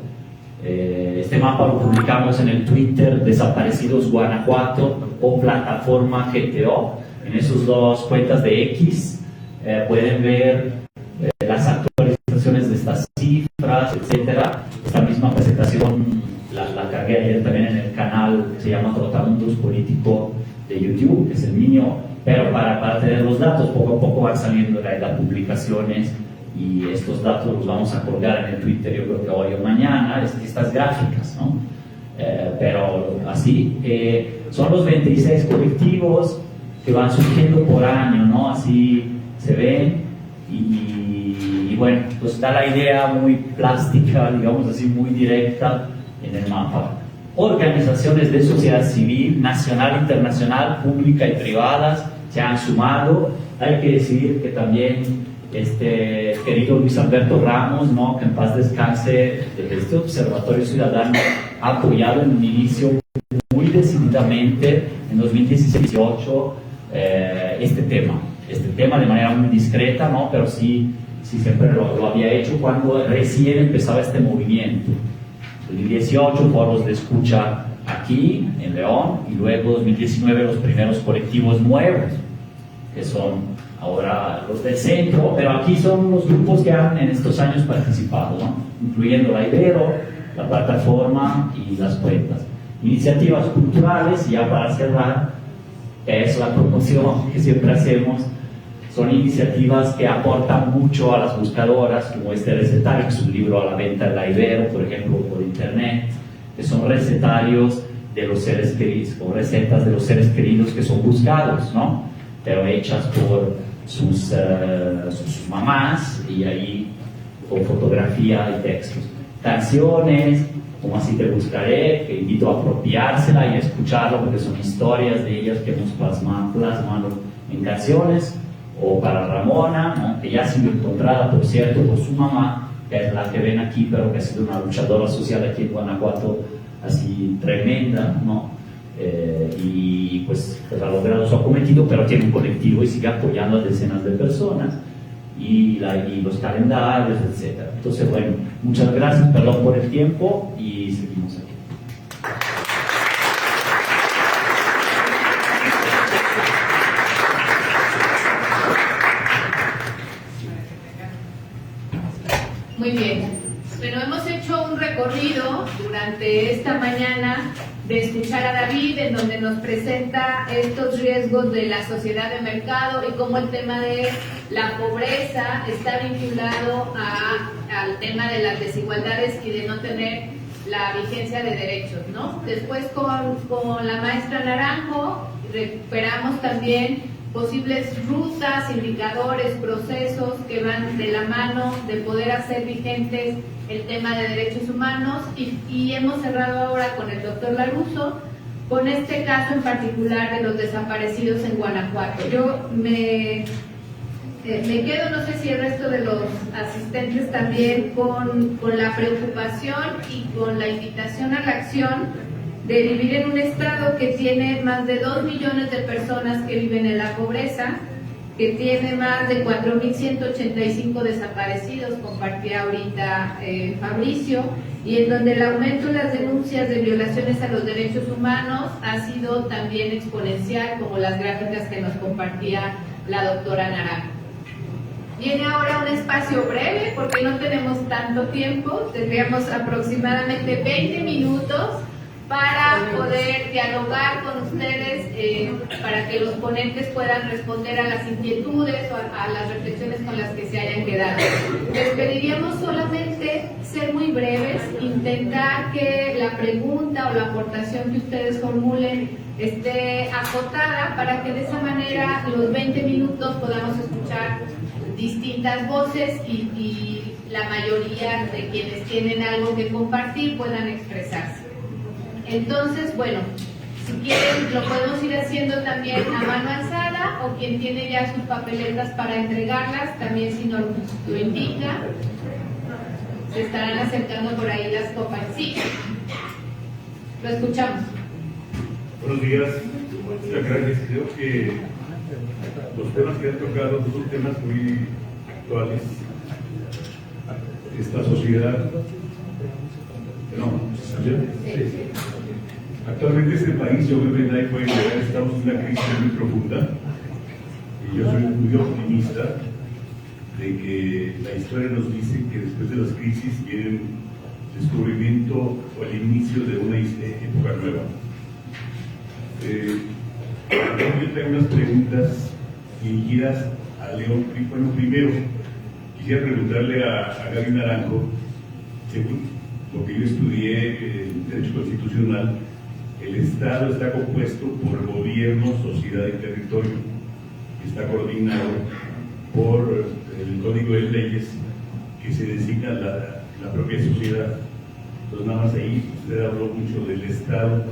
Este mapa lo publicamos en el Twitter Desaparecidos Guanajuato o Plataforma GTO. En esas dos cuentas de X pueden ver las actualizaciones de estas cifras, etcétera. Esta misma presentación la cargué ayer también en el canal que se llama Trotamundos Político de YouTube, que es el mío, pero para tener los datos, poco a poco van saliendo las publicaciones y estos datos los vamos a colgar en el Twitter, yo creo que hoy o mañana, estas gráficas, ¿no? Pero así, son los 26 colectivos que van surgiendo por año, ¿no? Así se ven y bueno, pues da la idea muy plástica, digamos así, muy directa en el mapa. Organizaciones de sociedad civil, nacional, internacional, pública y privadas se han sumado. Hay que decir que también querido Luis Alberto Ramos, ¿no? Que en paz descanse, desde este Observatorio Ciudadano ha apoyado en un inicio muy decididamente en 2017-18 este tema de manera muy discreta, ¿no? Pero sí siempre lo había hecho cuando recién empezaba este movimiento. 2018 foros de escucha aquí en León y luego 2019 los primeros colectivos nuevos que son ahora los del centro, pero aquí son los grupos que han en estos años participado, ¿no? Incluyendo la Ibero, la plataforma y las cuentas. Iniciativas culturales, ya para cerrar, es la promoción que siempre hacemos. Son iniciativas que aportan mucho a las buscadoras, como este recetario, que es un libro a la venta en la Ibero, por ejemplo, por internet, que son recetarios de los seres queridos, o recetas de los seres queridos que son buscados, ¿no? Pero hechas por sus mamás y ahí con fotografía y textos. Canciones, como Así te buscaré, que invito a apropiársela y a escucharlo porque son historias de ellas que hemos plasmado en canciones. O para Ramona, ¿no? Que ya ha sido encontrada, por cierto, por su mamá, que es la que ven aquí, pero que ha sido una luchadora social aquí en Guanajuato, así tremenda, ¿no? Y pues ha logrado su cometido, pero tiene un colectivo y sigue apoyando a decenas de personas, y los calendarios, etc. Entonces, bueno, muchas gracias, perdón por el tiempo, y seguimos aquí. Muy bien. Bueno, hemos hecho un recorrido durante esta mañana de escuchar a David, en donde nos presenta estos riesgos de la sociedad de mercado y cómo el tema de la pobreza está vinculado al tema de las desigualdades y de no tener la vigencia de derechos, ¿no? Después con la maestra Naranjo recuperamos también posibles rutas, indicadores, procesos que van de la mano de poder hacer vigentes el tema de derechos humanos y hemos cerrado ahora con el doctor Laruso con este caso en particular de los desaparecidos en Guanajuato. Yo me quedo, no sé si el resto de los asistentes también, con la preocupación y con la invitación a la acción de vivir en un estado que tiene más de 2 millones de personas que viven en la pobreza, que tiene más de 4.185 desaparecidos, compartía ahorita Fabricio, y en donde el aumento de las denuncias de violaciones a los derechos humanos ha sido también exponencial, como las gráficas que nos compartía la doctora Naranjo. Viene ahora un espacio breve, porque no tenemos tanto tiempo, tendríamos aproximadamente 20 minutos para poder dialogar con ustedes, para que los ponentes puedan responder a las inquietudes o a las reflexiones con las que se hayan quedado. Les pediríamos solamente ser muy breves, intentar que la pregunta o la aportación que ustedes formulen esté acotada para que de esa manera los 20 minutos podamos escuchar distintas voces y la mayoría de quienes tienen algo que compartir puedan expresarse. Entonces, bueno, si quieren lo podemos ir haciendo también a mano alzada, o quien tiene ya sus papeletas para entregarlas, también si nos lo indica, se estarán acercando por ahí las copas. Sí, lo escuchamos. Buenos días, muchas gracias. Creo que Los temas que han tocado son temas muy actuales. Esta sociedad, actualmente este país, yo creo que nadie puede negar, estamos en una crisis muy profunda y yo soy muy optimista de que la historia nos dice que después de las crisis viene el descubrimiento o el inicio de una época nueva. Yo traigo unas preguntas dirigidas a León. Bueno, primero, quisiera preguntarle a Gaby Naranjo, según lo que yo estudié en Derecho Constitucional, el Estado está compuesto por gobierno, sociedad y territorio. Está coordinado por el Código de Leyes que se designa la propia sociedad. Entonces, nada más ahí usted habló mucho del Estado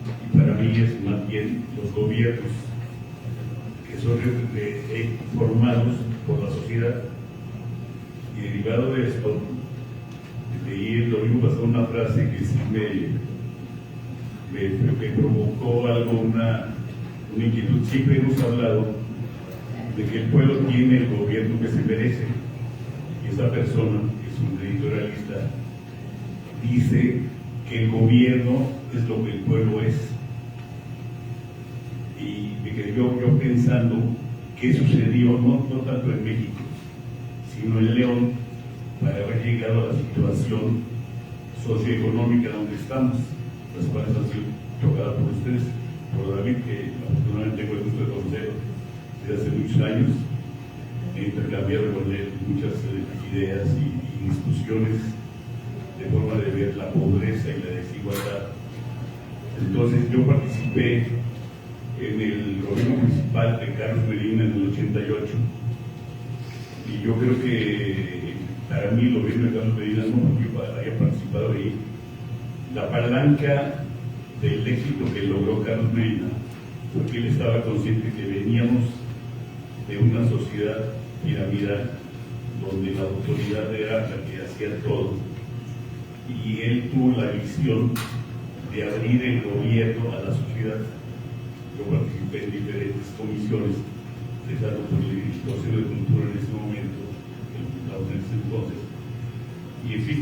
y para mí es más bien los gobiernos que son formados por la sociedad. Y derivado de esto, leí el domingo pasado una frase que sí me provocó algo, una inquietud. Siempre hemos hablado de que el pueblo tiene el gobierno que se merece. Y esa persona, que es un editorialista, dice que el gobierno es lo que el pueblo es. Y me quedé yo pensando qué sucedió, no tanto en México, sino en León, para haber llegado a la situación socioeconómica donde estamos, las cuales han sido tocadas por ustedes, por David, que afortunadamente tengo el gusto de conocer desde hace muchos años. He intercambiado con él muchas ideas y discusiones de forma de ver la pobreza y la desigualdad. Entonces yo participé en el gobierno municipal de Carlos Medina en el 88 y yo creo que para mí el gobierno de Carlos Medina, no porque haya participado ahí, la palanca del éxito que logró Carlos Medina, porque él estaba consciente que veníamos de una sociedad piramidal donde la autoridad era la que hacía todo, y él tuvo la visión de abrir el gobierno a la sociedad. Yo participé en diferentes comisiones, empezando por el Consejo de Cultura en ese momento, el diputado en ese entonces, y en fin,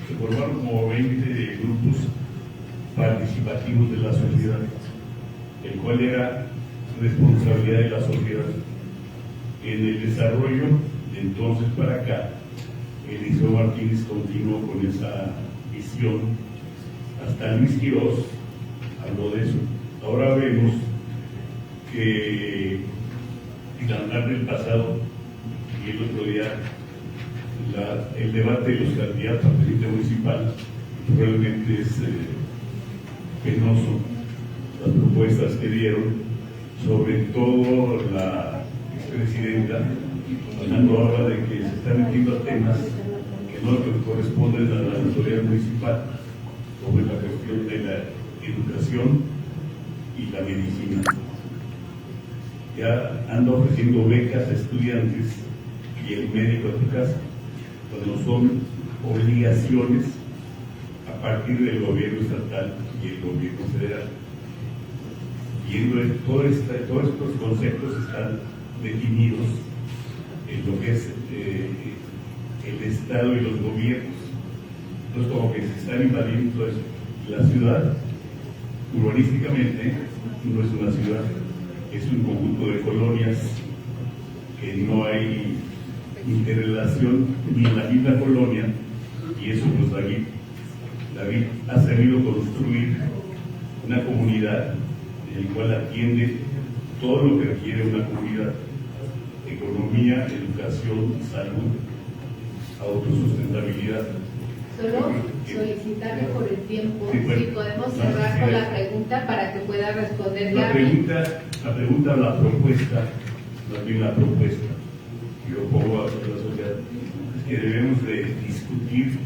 se formaron como 20 grupos participativos de la sociedad, el cual era responsabilidad de la sociedad. En el desarrollo, de entonces para acá, Eliseo Martínez continuó con esa visión, hasta Luis Quirós habló de eso. Ahora vemos que el andar del pasado y el otro día el debate de los candidatos a presidente municipal realmente es penoso, las propuestas que dieron, sobre todo la expresidenta, hablando ahora de que se están metiendo a temas que no corresponden a la autoridad municipal, como la cuestión de la educación y la medicina. Ya anda ofreciendo becas a estudiantes y el médico a tu casa, cuando son obligaciones a partir del gobierno estatal y el gobierno federal. Viendo todos estos conceptos están definidos en lo que es el Estado y los gobiernos. Entonces, como que se están invadiendo todo eso. La ciudad, urbanísticamente, no es una ciudad, es un conjunto de colonias que no hay interrelación ni en la misma colonia, y eso pues David ha sabido construir una comunidad en la cual atiende todo lo que requiere una comunidad: economía, educación, salud, autosustentabilidad. Solo solicitarle por el tiempo, Sí, bueno, si podemos cerrar con la pregunta para que pueda responder La Gaby. la propuesta, más bien la propuesta que yo pongo a la sociedad, es que debemos de discutir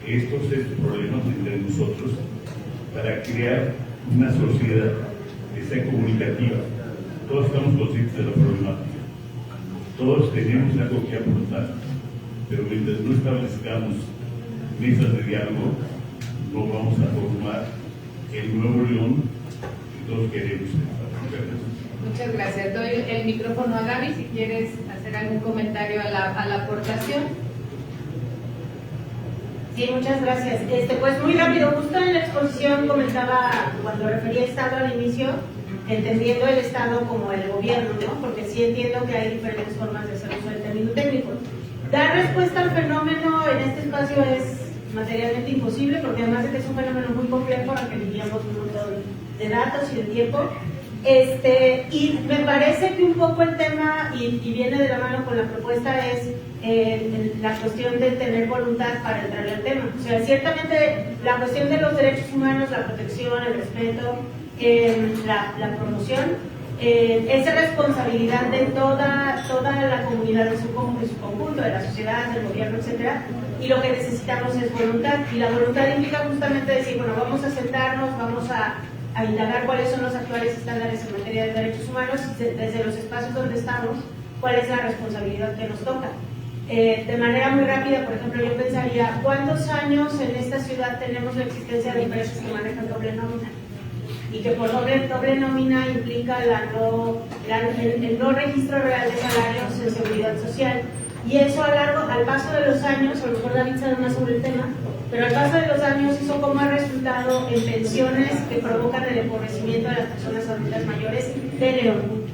estos problemas entre nosotros para crear una sociedad que sea comunicativa. Todos estamos conscientes de la problemática, todos tenemos algo que aportar, pero mientras no establezcamos mesas de diálogo, no vamos a formar el nuevo León que todos queremos. Muchas gracias. Doy el micrófono a Gaby si quieres hacer algún comentario a la aportación. Sí, muchas gracias. Pues muy rápido, justo en la exposición comentaba, cuando refería Estado al inicio, entendiendo el Estado como el gobierno, ¿no? Porque sí entiendo que hay diferentes formas de hacer uso del término técnico. Dar respuesta al fenómeno en este espacio es materialmente imposible, porque además de que es un fenómeno muy complejo al que lidiamos un montón de datos y de tiempo. Y me parece que un poco el tema, y viene de la mano con la propuesta, es la cuestión de tener voluntad para entrarle al tema. O sea, ciertamente la cuestión de los derechos humanos, la protección, el respeto, la promoción, es responsabilidad de toda la comunidad de su conjunto, de la sociedad, del gobierno, etcétera. Y lo que necesitamos es voluntad. Y la voluntad implica justamente decir, bueno, vamos a sentarnos, vamos a indagar cuáles son los actuales estándares en materia de derechos humanos, desde los espacios donde estamos, cuál es la responsabilidad que nos toca. De manera muy rápida, por ejemplo, yo pensaría, ¿cuántos años en esta ciudad tenemos la existencia de empresas que manejan doble nómina? Y que por doble nómina implica el no registro real de salarios en seguridad social. Y eso al paso de los años, a lo mejor David sabe más sobre el tema, pero al paso de los años eso como ha resultado en pensiones que provocan el empobrecimiento de las personas adultas mayores de León.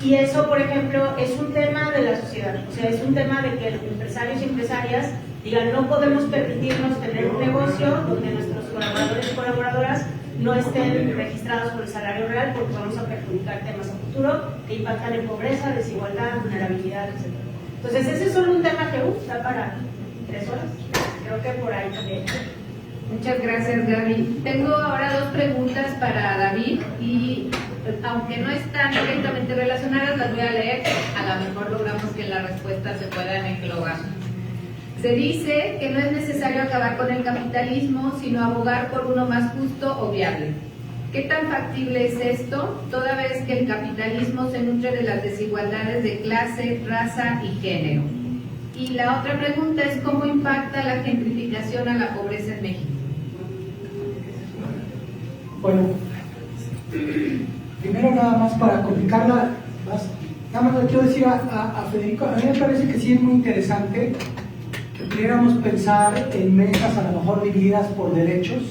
Y eso, por ejemplo, es un tema de la sociedad, o sea, es un tema de que los empresarios y empresarias digan, no podemos permitirnos tener un negocio donde nuestros colaboradores y colaboradoras no estén registrados por el salario real, porque vamos a perjudicar temas a futuro que impactan en pobreza, desigualdad, vulnerabilidad, etc. Entonces, ese es solo un tema que da para 3 horas. Creo que por ahí también. Muchas gracias, Gaby. Tengo ahora 2 preguntas para David y aunque no están directamente relacionadas, las voy a leer. A lo mejor logramos que las respuestas se puedan englobar. Se dice que no es necesario acabar con el capitalismo, sino abogar por uno más justo o viable. ¿Qué tan factible es esto, toda vez que el capitalismo se nutre de las desigualdades de clase, raza y género? Y la otra pregunta es, ¿cómo impacta la gentrificación a la pobreza en México? Bueno, primero nada más para complicarla, nada más le quiero decir a Federico, a mí me parece que sí es muy interesante que pudiéramos pensar en mesas a lo mejor divididas por derechos,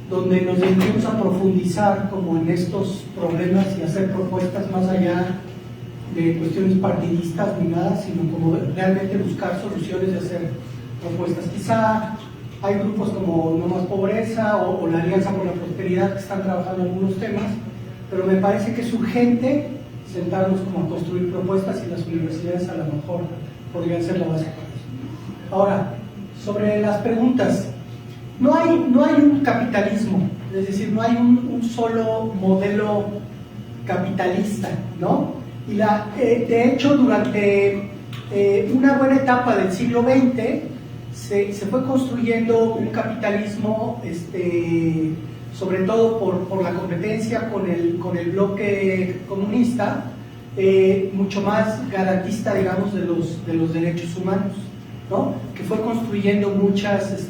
donde nos dediquemos a profundizar como en estos problemas y hacer propuestas más allá de cuestiones partidistas ni nada, sino como realmente buscar soluciones y hacer propuestas. Quizá hay grupos como No Más Pobreza o la Alianza por la Prosperidad que están trabajando en algunos temas, pero me parece que es urgente sentarnos como a construir propuestas y las universidades a lo mejor podrían ser la base para eso. Ahora, sobre las preguntas, no hay un capitalismo, es decir, no hay un solo modelo capitalista, ¿no? Y de hecho, durante una buena etapa del siglo XX se fue construyendo un capitalismo, sobre todo por la competencia con el bloque comunista, mucho más garantista, digamos, de los derechos humanos, ¿no? Que fue construyendo muchas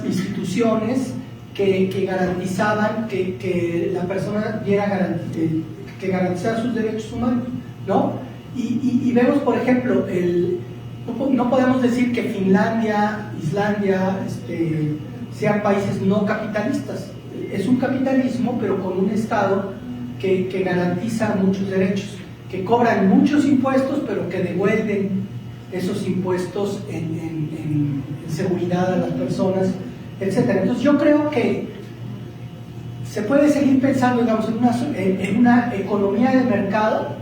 instituciones que garantizaban que la persona que garantizara sus derechos humanos, ¿no? Y vemos, por ejemplo, no podemos decir que Finlandia, Islandia, sean países no capitalistas. Es un capitalismo, pero con un Estado que garantiza muchos derechos, que cobran muchos impuestos, pero que devuelven esos impuestos en seguridad a las personas, etc. Entonces yo creo que se puede seguir pensando, digamos, en una economía de mercado,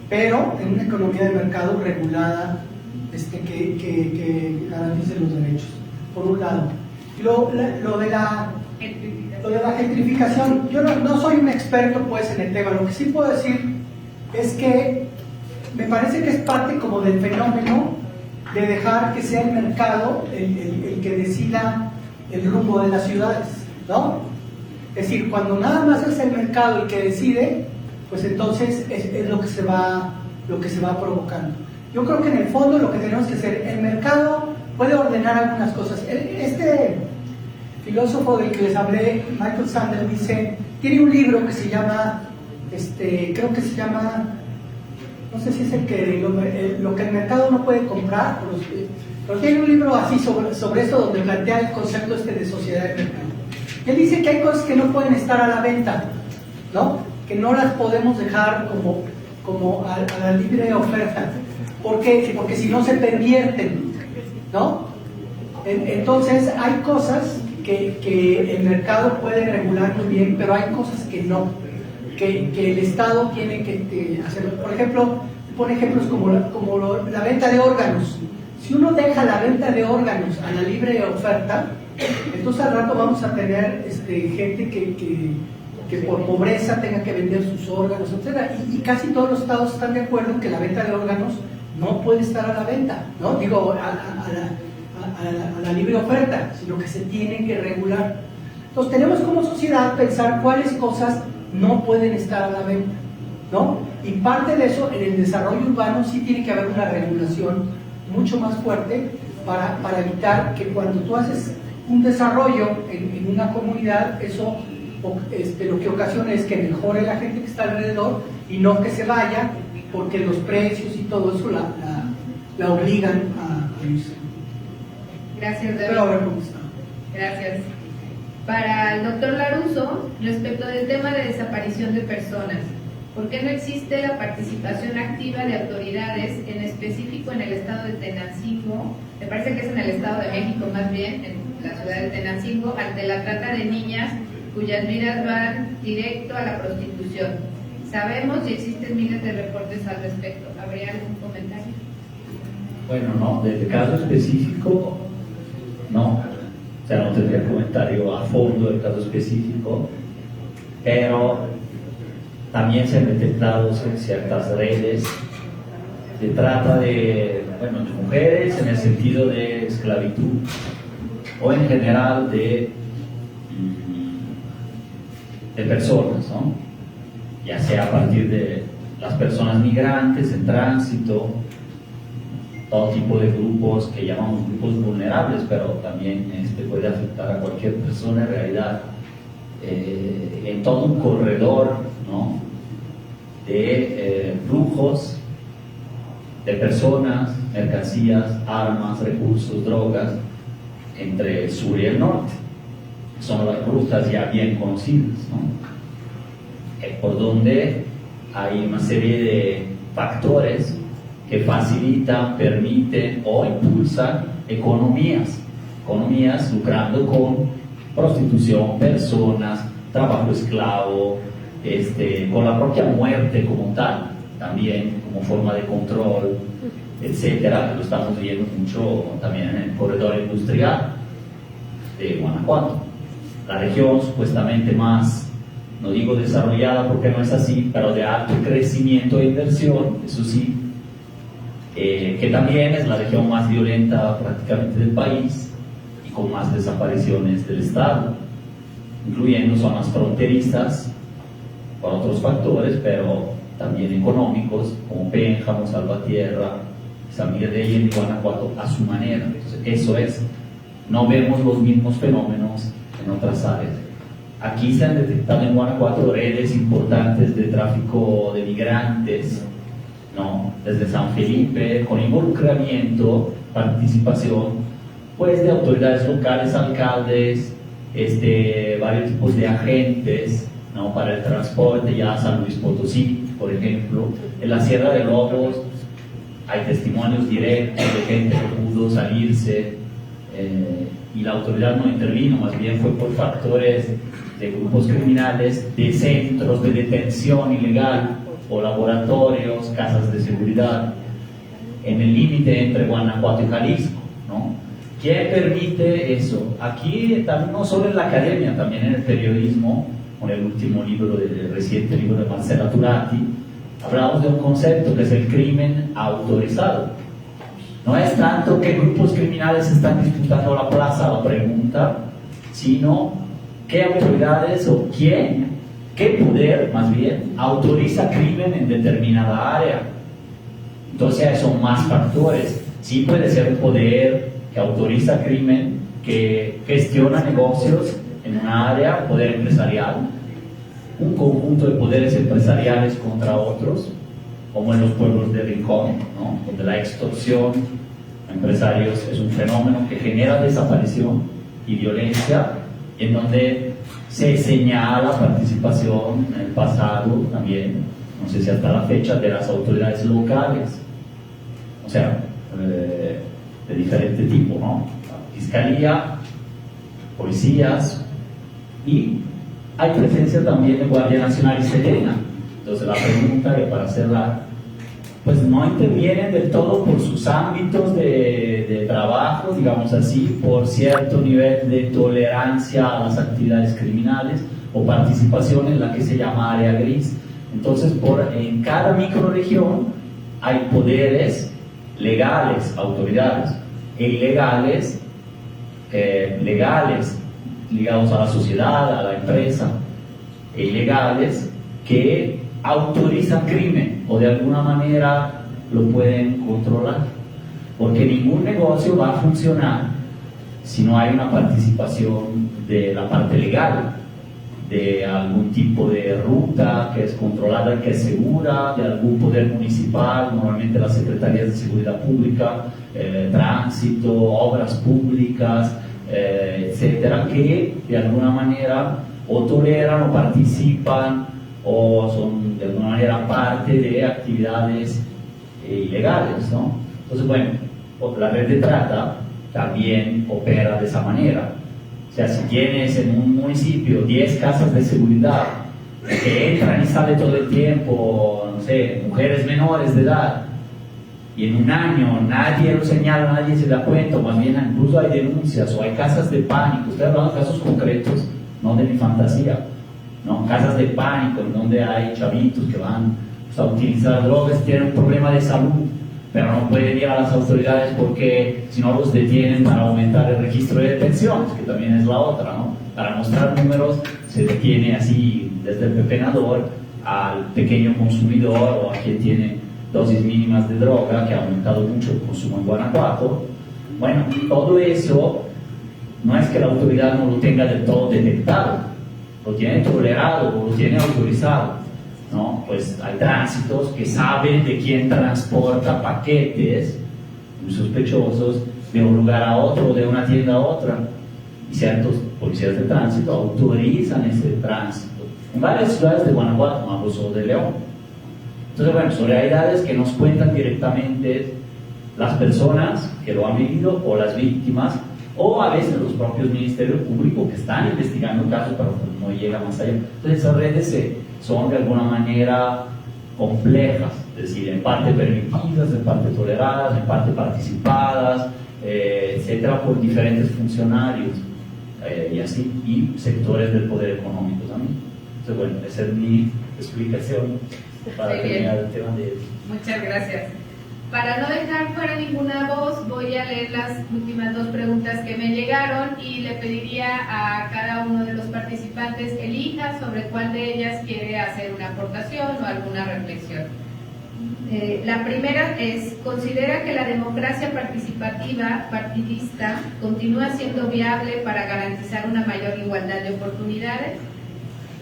pero en una economía de mercado regulada, que garantice los derechos, por un lado. Lo de la gentrificación, yo no soy un experto pues en el tema. Lo que sí puedo decir es que me parece que es parte como del fenómeno de dejar que sea el mercado el que decida el rumbo de las ciudades, ¿no? Es decir, cuando nada más es el mercado el que decide, pues entonces es lo que se va provocando. Yo creo que en el fondo lo que tenemos que hacer, el mercado puede ordenar algunas cosas. Este filósofo del que les hablé, Michael Sandel, tiene un libro que se llama creo que se llama, no sé si es el que lo que el mercado no puede comprar, pero tiene un libro así sobre eso, donde plantea el concepto de sociedad de mercado. Él dice que hay cosas que no pueden estar a la venta, ¿no? Que no las podemos dejar como a la libre oferta. ¿Por qué? Porque si no se pervierten, ¿no? Entonces hay cosas que el mercado puede regular muy bien, pero hay cosas que no, que el Estado tiene que hacerlo. Por ejemplo, pone ejemplos como la venta de órganos. Si uno deja la venta de órganos a la libre oferta, entonces al rato vamos a tener gente que por pobreza tenga que vender sus órganos, etc. Y casi todos los estados están de acuerdo en que la venta de órganos no puede estar a la venta, ¿no? Digo, a la libre oferta, sino que se tienen que regular. Entonces tenemos como sociedad pensar cuáles cosas no pueden estar a la venta, ¿no? Y parte de eso, en el desarrollo urbano sí tiene que haber una regulación mucho más fuerte para evitar que cuando tú haces un desarrollo en una comunidad, eso lo que ocasiona es que mejore la gente que está alrededor y no que se vaya, porque los precios y todo eso la obligan a irse. Gracias, David. Pero a ver cómo está. Gracias. Para el doctor Laruso, respecto del tema de desaparición de personas, ¿por qué no existe la participación activa de autoridades, en específico en el estado de Tenancingo? Me parece que es en el estado de México más bien, en la ciudad de Tenancingo, ante la trata de niñas cuyas vidas van directo a la prostitución. Sabemos y existen miles de reportes al respecto. ¿Habría algún comentario? Bueno, no, del caso específico, no. O sea, no tendría comentario a fondo del caso específico, pero también se han detectado ciertas redes de trata de mujeres en el sentido de esclavitud o en general de personas, ¿no? Ya sea a partir de las personas migrantes en tránsito, todo tipo de grupos que llamamos grupos vulnerables, pero también puede afectar a cualquier persona en realidad, en todo un corredor, ¿no? De flujos de personas, mercancías, armas, recursos, drogas entre el sur y el norte. Son las rutas ya bien conocidas, ¿no? Por donde hay una serie de factores que facilitan, permiten o impulsan economías lucrando con prostitución, personas, trabajo esclavo, con la propia muerte como tal, también como forma de control, etcétera. Lo estamos viendo mucho también en el corredor industrial de Guanajuato, la región supuestamente más, no digo desarrollada porque no es así, pero de alto crecimiento e inversión, eso sí, que también es la región más violenta prácticamente del país y con más desapariciones del Estado, incluyendo zonas fronterizas por otros factores, pero también económicos, como Pénjamo, Salvatierra, San Miguel de Allende y Guanajuato a su manera. Entonces, eso es, no vemos los mismos fenómenos en otras áreas. Aquí se han detectado en Guanajuato redes importantes de tráfico de migrantes, ¿no? Desde San Felipe, con involucramiento, participación, pues de autoridades locales, alcaldes, varios tipos de agentes, ¿no? Para el transporte, ya San Luis Potosí, por ejemplo. En la Sierra de Lobos hay testimonios directos de gente que pudo salirse y la autoridad no intervino, más bien fue por factores de grupos criminales, de centros de detención ilegal o laboratorios, casas de seguridad, en el límite entre Guanajuato y Jalisco, ¿no? ¿Quién permite eso? Aquí también, no solo en la academia, también en el periodismo, con el último libro, el reciente libro de Marcela Turati, hablamos de un concepto que es el crimen autorizado. No es tanto que grupos criminales están disputando la plaza, la pregunta, sino qué autoridades o quién, qué poder más bien, autoriza crimen en determinada área. Entonces son más factores. Sí puede ser un poder que autoriza crimen, que gestiona negocios en una área, poder empresarial, un conjunto de poderes empresariales contra otros, como en los pueblos de Rincón, ¿no? Donde la extorsión a empresarios es un fenómeno que genera desaparición y violencia, en donde se señala participación en el pasado también, no sé si hasta la fecha, de las autoridades locales, o sea, de diferente tipo, ¿no? Fiscalía, policías, y hay presencia también de Guardia Nacional y Sedena. Entonces la pregunta, que para hacerla, pues no intervienen del todo por sus ámbitos de trabajo, digamos así, por cierto nivel de tolerancia a las actividades criminales o participación en la que se llama área gris. Entonces, en cada microrregión hay poderes legales, autoridades, e ilegales, legales, ligados a la sociedad, a la empresa, e ilegales, que autorizan crimen o de alguna manera lo pueden controlar, porque ningún negocio va a funcionar si no hay una participación de la parte legal, de algún tipo de ruta que es controlada y que es segura, de algún poder municipal, normalmente las secretarías de seguridad pública, tránsito, obras públicas, etcétera, que de alguna manera o toleran o participan o son de alguna manera parte de actividades ilegales, ¿no? Entonces, bueno, la red de trata también opera de esa manera. O sea, si tienes en un municipio 10 casas de seguridad que entran y salen todo el tiempo, no sé, mujeres menores de edad, y en un año nadie lo señala, nadie se da cuenta, o más bien incluso hay denuncias o hay casas de pánico, estoy hablando de casos concretos, no de mi fantasía, ¿no? Casas de pánico en donde hay chavitos que van, pues, a utilizar drogas, tienen un problema de salud, pero no pueden ir a las autoridades porque si no los detienen para aumentar el registro de detenciones, que también es la otra, ¿no? Para mostrar números se detiene así desde el pepenador al pequeño consumidor o a quien tiene dosis mínimas de droga, que ha aumentado mucho el consumo en Guanajuato. Bueno, todo eso no es que la autoridad no lo tenga del todo detectado, lo tiene tolerado o lo tiene autorizado, ¿no? Pues hay tránsitos que saben de quién transporta paquetes muy sospechosos de un lugar a otro o de una tienda a otra, y ciertos policías de tránsito autorizan ese tránsito en varias ciudades de Guanajuato, no hablo solo de León. Entonces, bueno, son realidades que nos cuentan directamente las personas que lo han vivido o las víctimas, o a veces los propios ministerios públicos que están investigando casos, pero no llega más allá. Entonces esas redes son de alguna manera complejas, es decir, en parte permitidas, en parte toleradas, en parte participadas, etcétera, por diferentes funcionarios y así, y sectores del poder económico también. Entonces, bueno, esa es mi explicación para terminar el tema de... Muchas gracias. Para no dejar fuera ninguna voz, voy a leer las últimas 2 preguntas que me llegaron y le pediría a cada uno de los participantes elija sobre cuál de ellas quiere hacer una aportación o alguna reflexión. La primera es: ¿considera que la democracia participativa, partidista, continúa siendo viable para garantizar una mayor igualdad de oportunidades?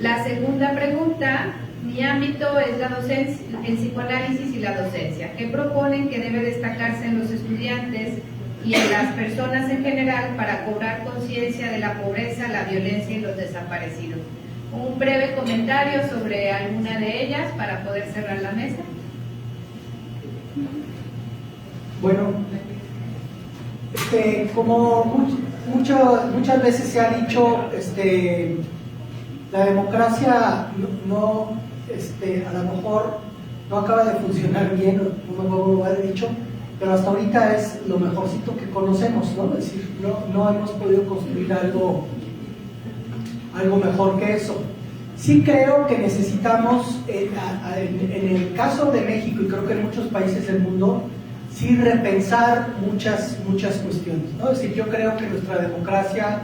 La segunda pregunta: mi ámbito es la docencia, el psicoanálisis y la docencia. ¿Qué proponen que debe destacarse en los estudiantes y en las personas en general para cobrar conciencia de la pobreza, la violencia y los desaparecidos? Un breve comentario sobre alguna de ellas para poder cerrar la mesa. Bueno, como muchas veces se ha dicho, la democracia a lo mejor no acaba de funcionar bien, como lo he dicho, pero hasta ahorita es lo mejorcito que conocemos, ¿no? Es decir, no hemos podido construir algo mejor que eso. Sí creo que necesitamos, en el caso de México y creo que en muchos países del mundo, sí repensar muchas cuestiones, ¿no? Es decir, yo creo que nuestra democracia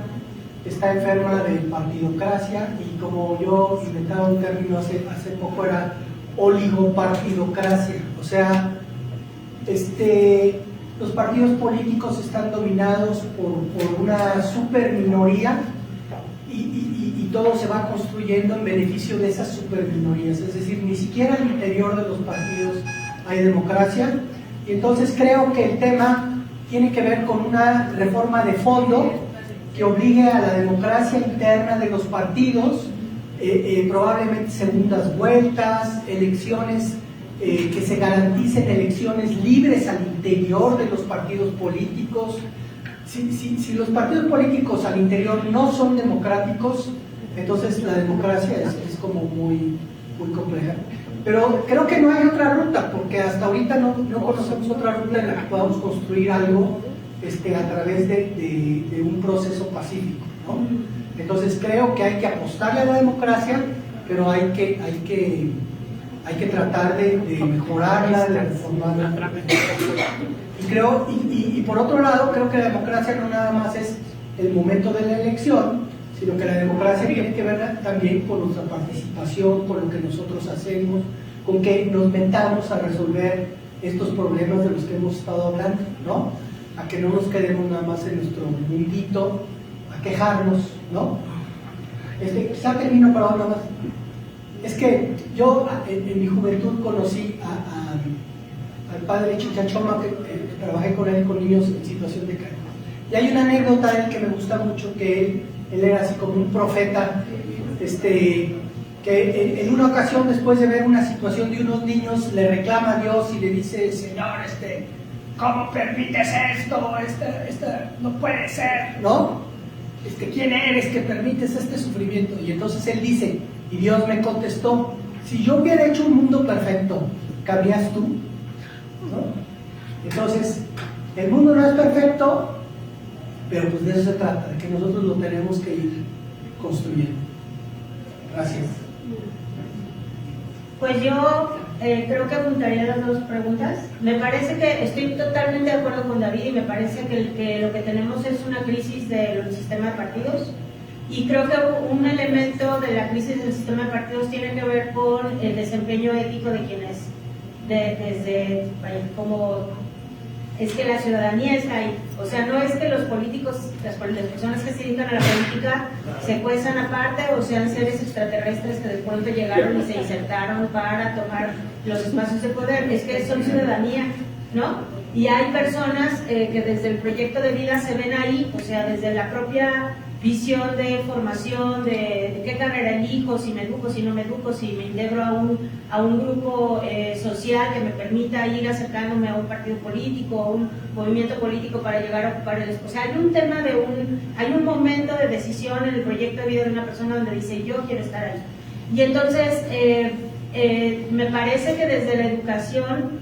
está enferma de partidocracia, y como yo inventaba un término hace poco, era oligopartidocracia. O sea, los partidos políticos están dominados por una super minoría, y todo se va construyendo en beneficio de esas superminorías, es decir, ni siquiera al interior de los partidos hay democracia, y entonces creo que el tema tiene que ver con una reforma de fondo que obligue a la democracia interna de los partidos, probablemente segundas vueltas, elecciones, que se garanticen elecciones libres al interior de los partidos políticos. Si los partidos políticos al interior no son democráticos, entonces la democracia es como muy compleja. Pero creo que no hay otra ruta, porque hasta ahorita no conocemos otra ruta en la que podamos construir algo a través de un proceso pacífico, ¿no? Entonces creo que hay que apostarle a la democracia, pero hay que tratar de mejorarla, de reformarla. Y por otro lado, creo que la democracia no nada más es el momento de la elección, sino que la democracia tiene que ver también con nuestra participación, con lo que nosotros hacemos, con que nos metamos a resolver estos problemas de los que hemos estado hablando, ¿no? A que no nos quedemos nada más en nuestro mundito, a quejarnos, ¿no? Ya termino, pero nada más. Es que yo en mi juventud conocí al padre Chichachoma, que trabajé con él con niños en situación de calle. Y hay una anécdota de él que me gusta mucho, que él era así como un profeta, que en una ocasión, después de ver una situación de unos niños, le reclama a Dios y le dice: Señor, ¿cómo permites esto? No puede ser, ¿no? ¿Quién eres que permites este sufrimiento? Y entonces él dice, y Dios me contestó: si yo hubiera hecho un mundo perfecto, ¿cabrías tú? ¿No? Entonces, el mundo no es perfecto, pero pues de eso se trata, de que nosotros lo tenemos que ir construyendo. Gracias. Pues yo creo que apuntaría las dos preguntas. Me parece que estoy totalmente de acuerdo con David, y me parece que lo que tenemos es una crisis del sistema de partidos, y creo que un elemento de la crisis del sistema de partidos tiene que ver con el desempeño ético de quienes, desde como es que la ciudadanía está ahí. O sea, no es que los políticos, las personas que se dedican a la política se cuezan aparte o sean seres extraterrestres que de pronto llegaron y se insertaron para tomar los espacios de poder. Es que son ciudadanía, ¿no? Y hay personas que desde el proyecto de vida se ven ahí, o sea, desde la propia visión de formación, de qué carrera elijo, si me educo, si no me educo, si me integro a un grupo social que me permita ir acercándome a un partido político, a un movimiento político para llegar a ocupar el espacio. O sea, hay un tema hay un momento de decisión en el proyecto de vida de una persona donde dice: yo quiero estar ahí. Y entonces, me parece que desde la educación,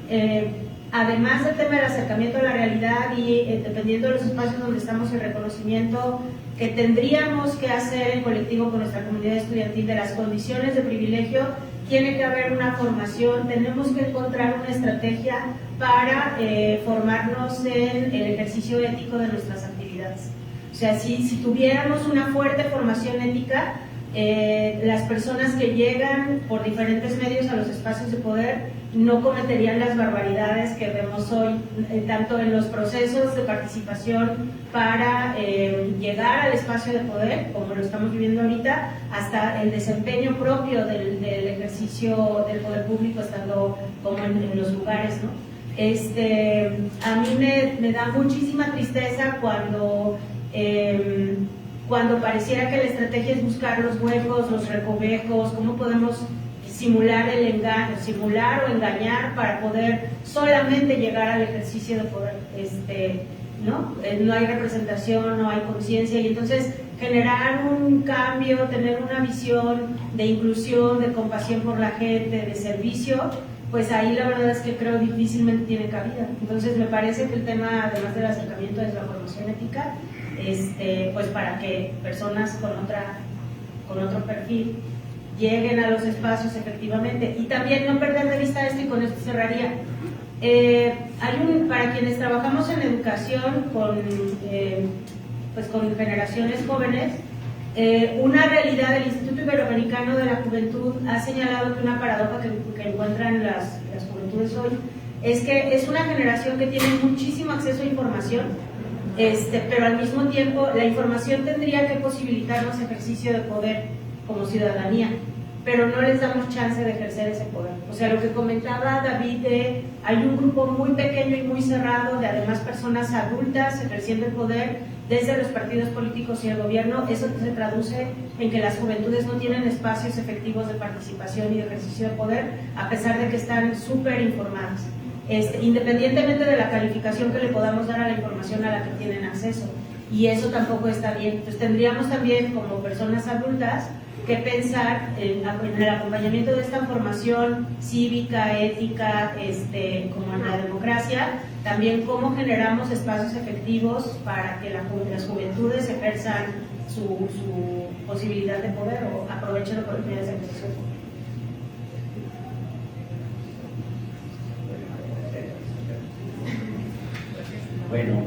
además del tema del acercamiento a la realidad y dependiendo de los espacios donde estamos, el reconocimiento que tendríamos que hacer en colectivo con nuestra comunidad estudiantil de las condiciones de privilegio, tiene que haber una formación, tenemos que encontrar una estrategia para formarnos en el ejercicio ético de nuestras actividades. O sea, si tuviéramos una fuerte formación ética, las personas que llegan por diferentes medios a los espacios de poder no cometerían las barbaridades que vemos hoy, tanto en los procesos de participación para llegar al espacio de poder, como lo estamos viviendo ahorita, hasta el desempeño propio del ejercicio del poder público, estando como en los lugares, ¿no? A mí me da muchísima tristeza cuando pareciera que la estrategia es buscar los huecos, los recovecos, cómo podemos simular el engaño, simular o engañar para poder solamente llegar al ejercicio de poder, ¿no? No hay representación, no hay conciencia, y entonces generar un cambio, tener una visión de inclusión, de compasión por la gente, de servicio, pues ahí la verdad es que creo difícilmente tiene cabida. Entonces me parece que el tema, además del acercamiento, es la formación ética, pues para que personas con otro perfil lleguen a los espacios efectivamente. Y también no perder de vista esto, y con esto cerraría. Para quienes trabajamos en educación con generaciones jóvenes, una realidad del Instituto Iberoamericano de la Juventud ha señalado que una paradoja que encuentran las juventudes hoy es que es una generación que tiene muchísimo acceso a información, pero al mismo tiempo la información tendría que posibilitarnos ejercicio de poder como ciudadanía, pero no les damos chance de ejercer ese poder. O sea, lo que comentaba David, hay un grupo muy pequeño y muy cerrado de además personas adultas ejerciendo el poder desde los partidos políticos y el gobierno. Eso se traduce en que las juventudes no tienen espacios efectivos de participación y de ejercicio de poder, a pesar de que están súper informadas, independientemente de la calificación que le podamos dar a la información a la que tienen acceso. Y eso tampoco está bien. Entonces tendríamos también, como personas adultas, que pensar en el acompañamiento de esta formación cívica, ética, como en la democracia, también cómo generamos espacios efectivos para que las juventudes ejerzan su posibilidad de poder o aprovechen oportunidades de ejercicio de poder. Bueno,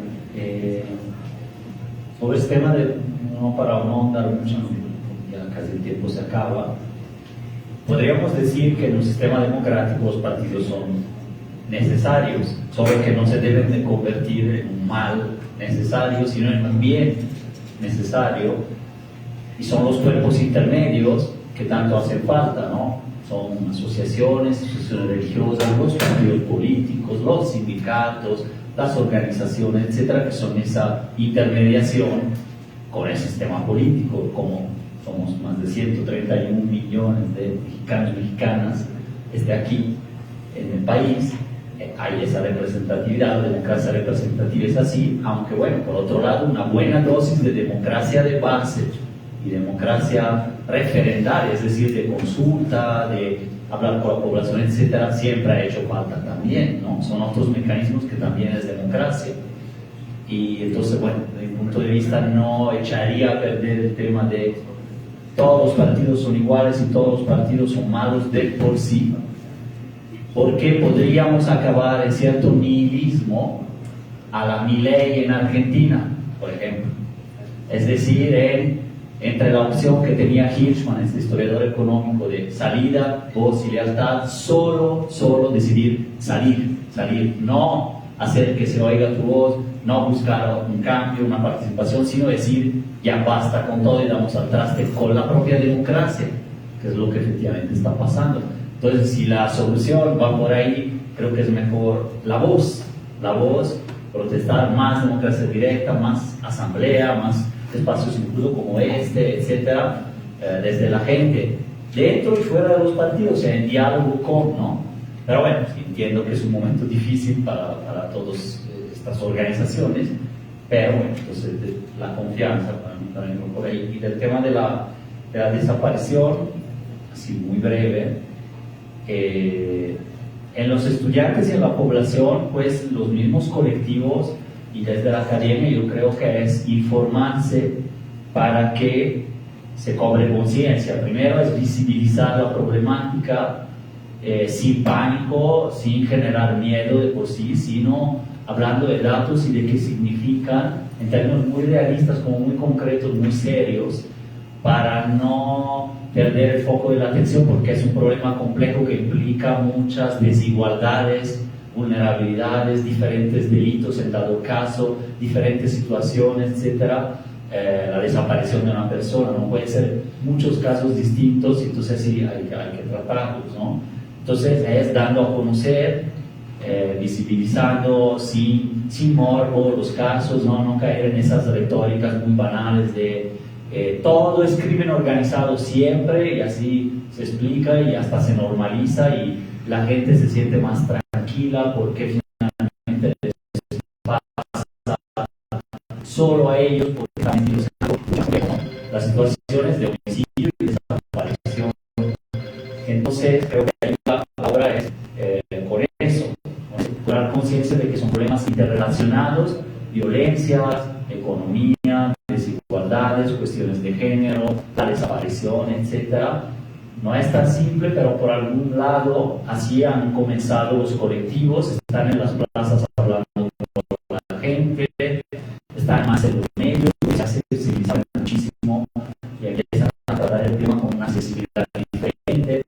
sobre este tema para no dar mucho, ya casi el tiempo se acaba, podríamos decir que en un sistema democrático los partidos son necesarios, solo que no se deben de convertir en un mal necesario, sino en un bien necesario, y son los cuerpos intermedios que tanto hacen falta, ¿no? Son asociaciones religiosas, los partidos políticos, los sindicatos, las organizaciones, etcétera, que son esa intermediación con el sistema político. Como somos más de 131 millones de mexicanos y mexicanas aquí en el país, hay esa representatividad. La democracia representativa es así, aunque bueno, por otro lado, una buena dosis de democracia de base y democracia referendaria, es decir, de consulta, de hablar con la población, etcétera, siempre ha hecho falta también, ¿no? Son otros mecanismos que también es democracia. Y entonces, bueno, desde mi punto de vista, no echaría a perder el tema de todos los partidos son iguales y todos los partidos son malos de por sí, porque podríamos acabar en cierto nihilismo a la Milei en Argentina, por ejemplo. Es decir, entre la opción que tenía Hirschman, este historiador económico, de salida, voz y lealtad, solo decidir salir, no hacer que se oiga tu voz, no buscar un cambio, una participación, sino decir, ya basta con todo y damos al traste con la propia democracia, que es lo que efectivamente está pasando. Entonces, si la solución va por ahí, creo que es mejor la voz, protestar, más democracia directa, más asamblea, más espacios incluso como etcétera, desde la gente, dentro y fuera de los partidos, o sea, en diálogo con, ¿no? Pero bueno, sí, entiendo que es un momento difícil para todas estas organizaciones, pero bueno, entonces la confianza para mí también va por ahí. Y del tema de la desaparición, así muy breve, en los estudiantes y en la población, pues los mismos colectivos y desde la academia, yo creo que es informarse para que se cobre conciencia. Primero es visibilizar la problemática sin pánico, sin generar miedo de por sí, sino hablando de datos y de qué significan en términos muy realistas, como muy concretos, muy serios, para no perder el foco de la atención, porque es un problema complejo que implica muchas desigualdades, vulnerabilidades, diferentes delitos en dado caso, diferentes situaciones, etcétera. La desaparición de una persona, no puede ser muchos casos distintos, entonces sí hay que tratarlos, ¿no? Entonces es dando a conocer, visibilizando sin morbo los casos, no caer en esas retóricas muy banales de todo es crimen organizado siempre, y así se explica y hasta se normaliza y la gente se siente más tranquila porque finalmente les pasa solo a ellos, porque también las situaciones de homicidio y desaparición. Entonces creo que ayuda ahora es con eso, crear conciencia de que son problemas interrelacionados, violencias, economía, desigualdades, cuestiones de género, la desaparición, etcétera. No es tan simple, pero por algún lado así han comenzado los colectivos, están en las plazas hablando con la gente, están más en los medios, se sensibilizan muchísimo y empiezan a tratar el tema con una accesibilidad diferente,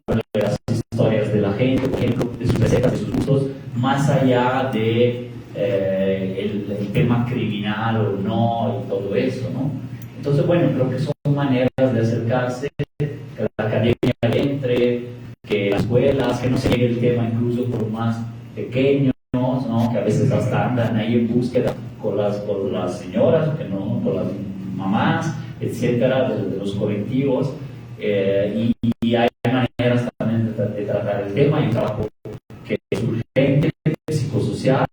hablar de las historias de la gente, por ejemplo, de sus recetas, de sus gustos, más allá de el tema criminal creo que son maneras de acercarse, que la academia entre, que las escuelas, que no se llegue el tema incluso por más pequeños, ¿no? Que a veces hasta andan ahí en búsqueda con las señoras, que no, con las mamás, etcétera, de los colectivos, y hay maneras también de tratar el tema. Hay un trabajo que es urgente, psicosocial,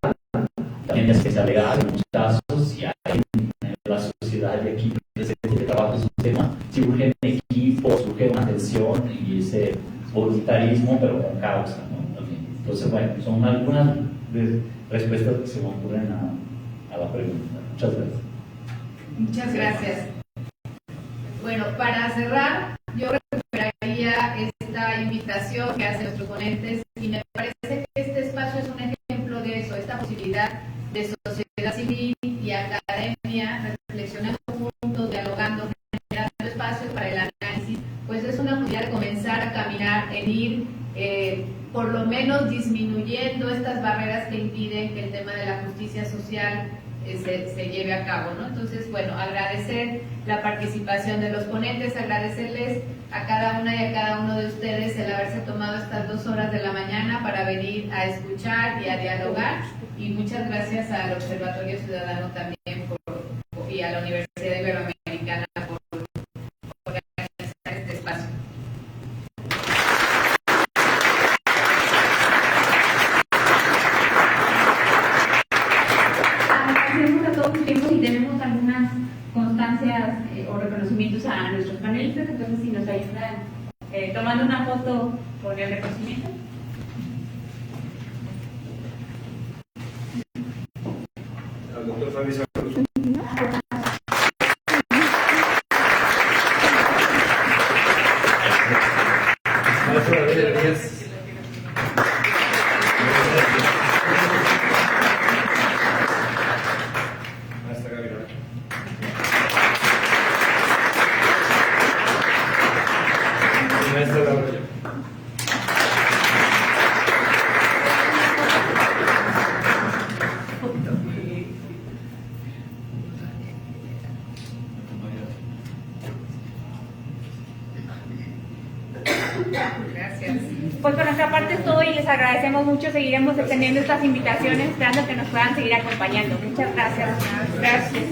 también es que sea legal en muchos casos, y hay en la sociedad de aquí presente que trabaja esos temas, si urge en equipo, surge una atención y ese voluntarismo, pero con causa, ¿no? Entonces, bueno, son algunas respuestas que se me ocurren a la pregunta. Muchas gracias. Muchas gracias. Bueno, para cerrar, yo recuperaría esta invitación que hacen nuestros ponentes y me parece que este espacio es un ejemplo de eso, esta posibilidad de sociedad civil y academia reflexionando juntos, dialogando, generando espacios para el análisis, pues es una posibilidad de comenzar a caminar, en ir por lo menos disminuyendo estas barreras que impiden que el tema de la justicia social se lleve a cabo, ¿no? Entonces, bueno, agradecer la participación de los ponentes, agradecerles a cada una y a cada uno de ustedes el haberse tomado estas 2 horas de la mañana para venir a escuchar y a dialogar, y muchas gracias al Observatorio Ciudadano también y a la Universidad Iberoamericana por organizar este espacio. Agradecemos a todos los tiempos y tenemos algunas constancias o reconocimientos a nuestros panelistas, entonces si nos ayudan tomando una foto por el reconocimiento. Al doctor Fabi Cruz. Maestro David Díaz. Maestra Gaby Lora. Maestra Laura. Gracias. Pues por nuestra parte es todo y les agradecemos mucho. Seguiremos extendiendo estas invitaciones, esperando que nos puedan seguir acompañando. Muchas gracias. Gracias.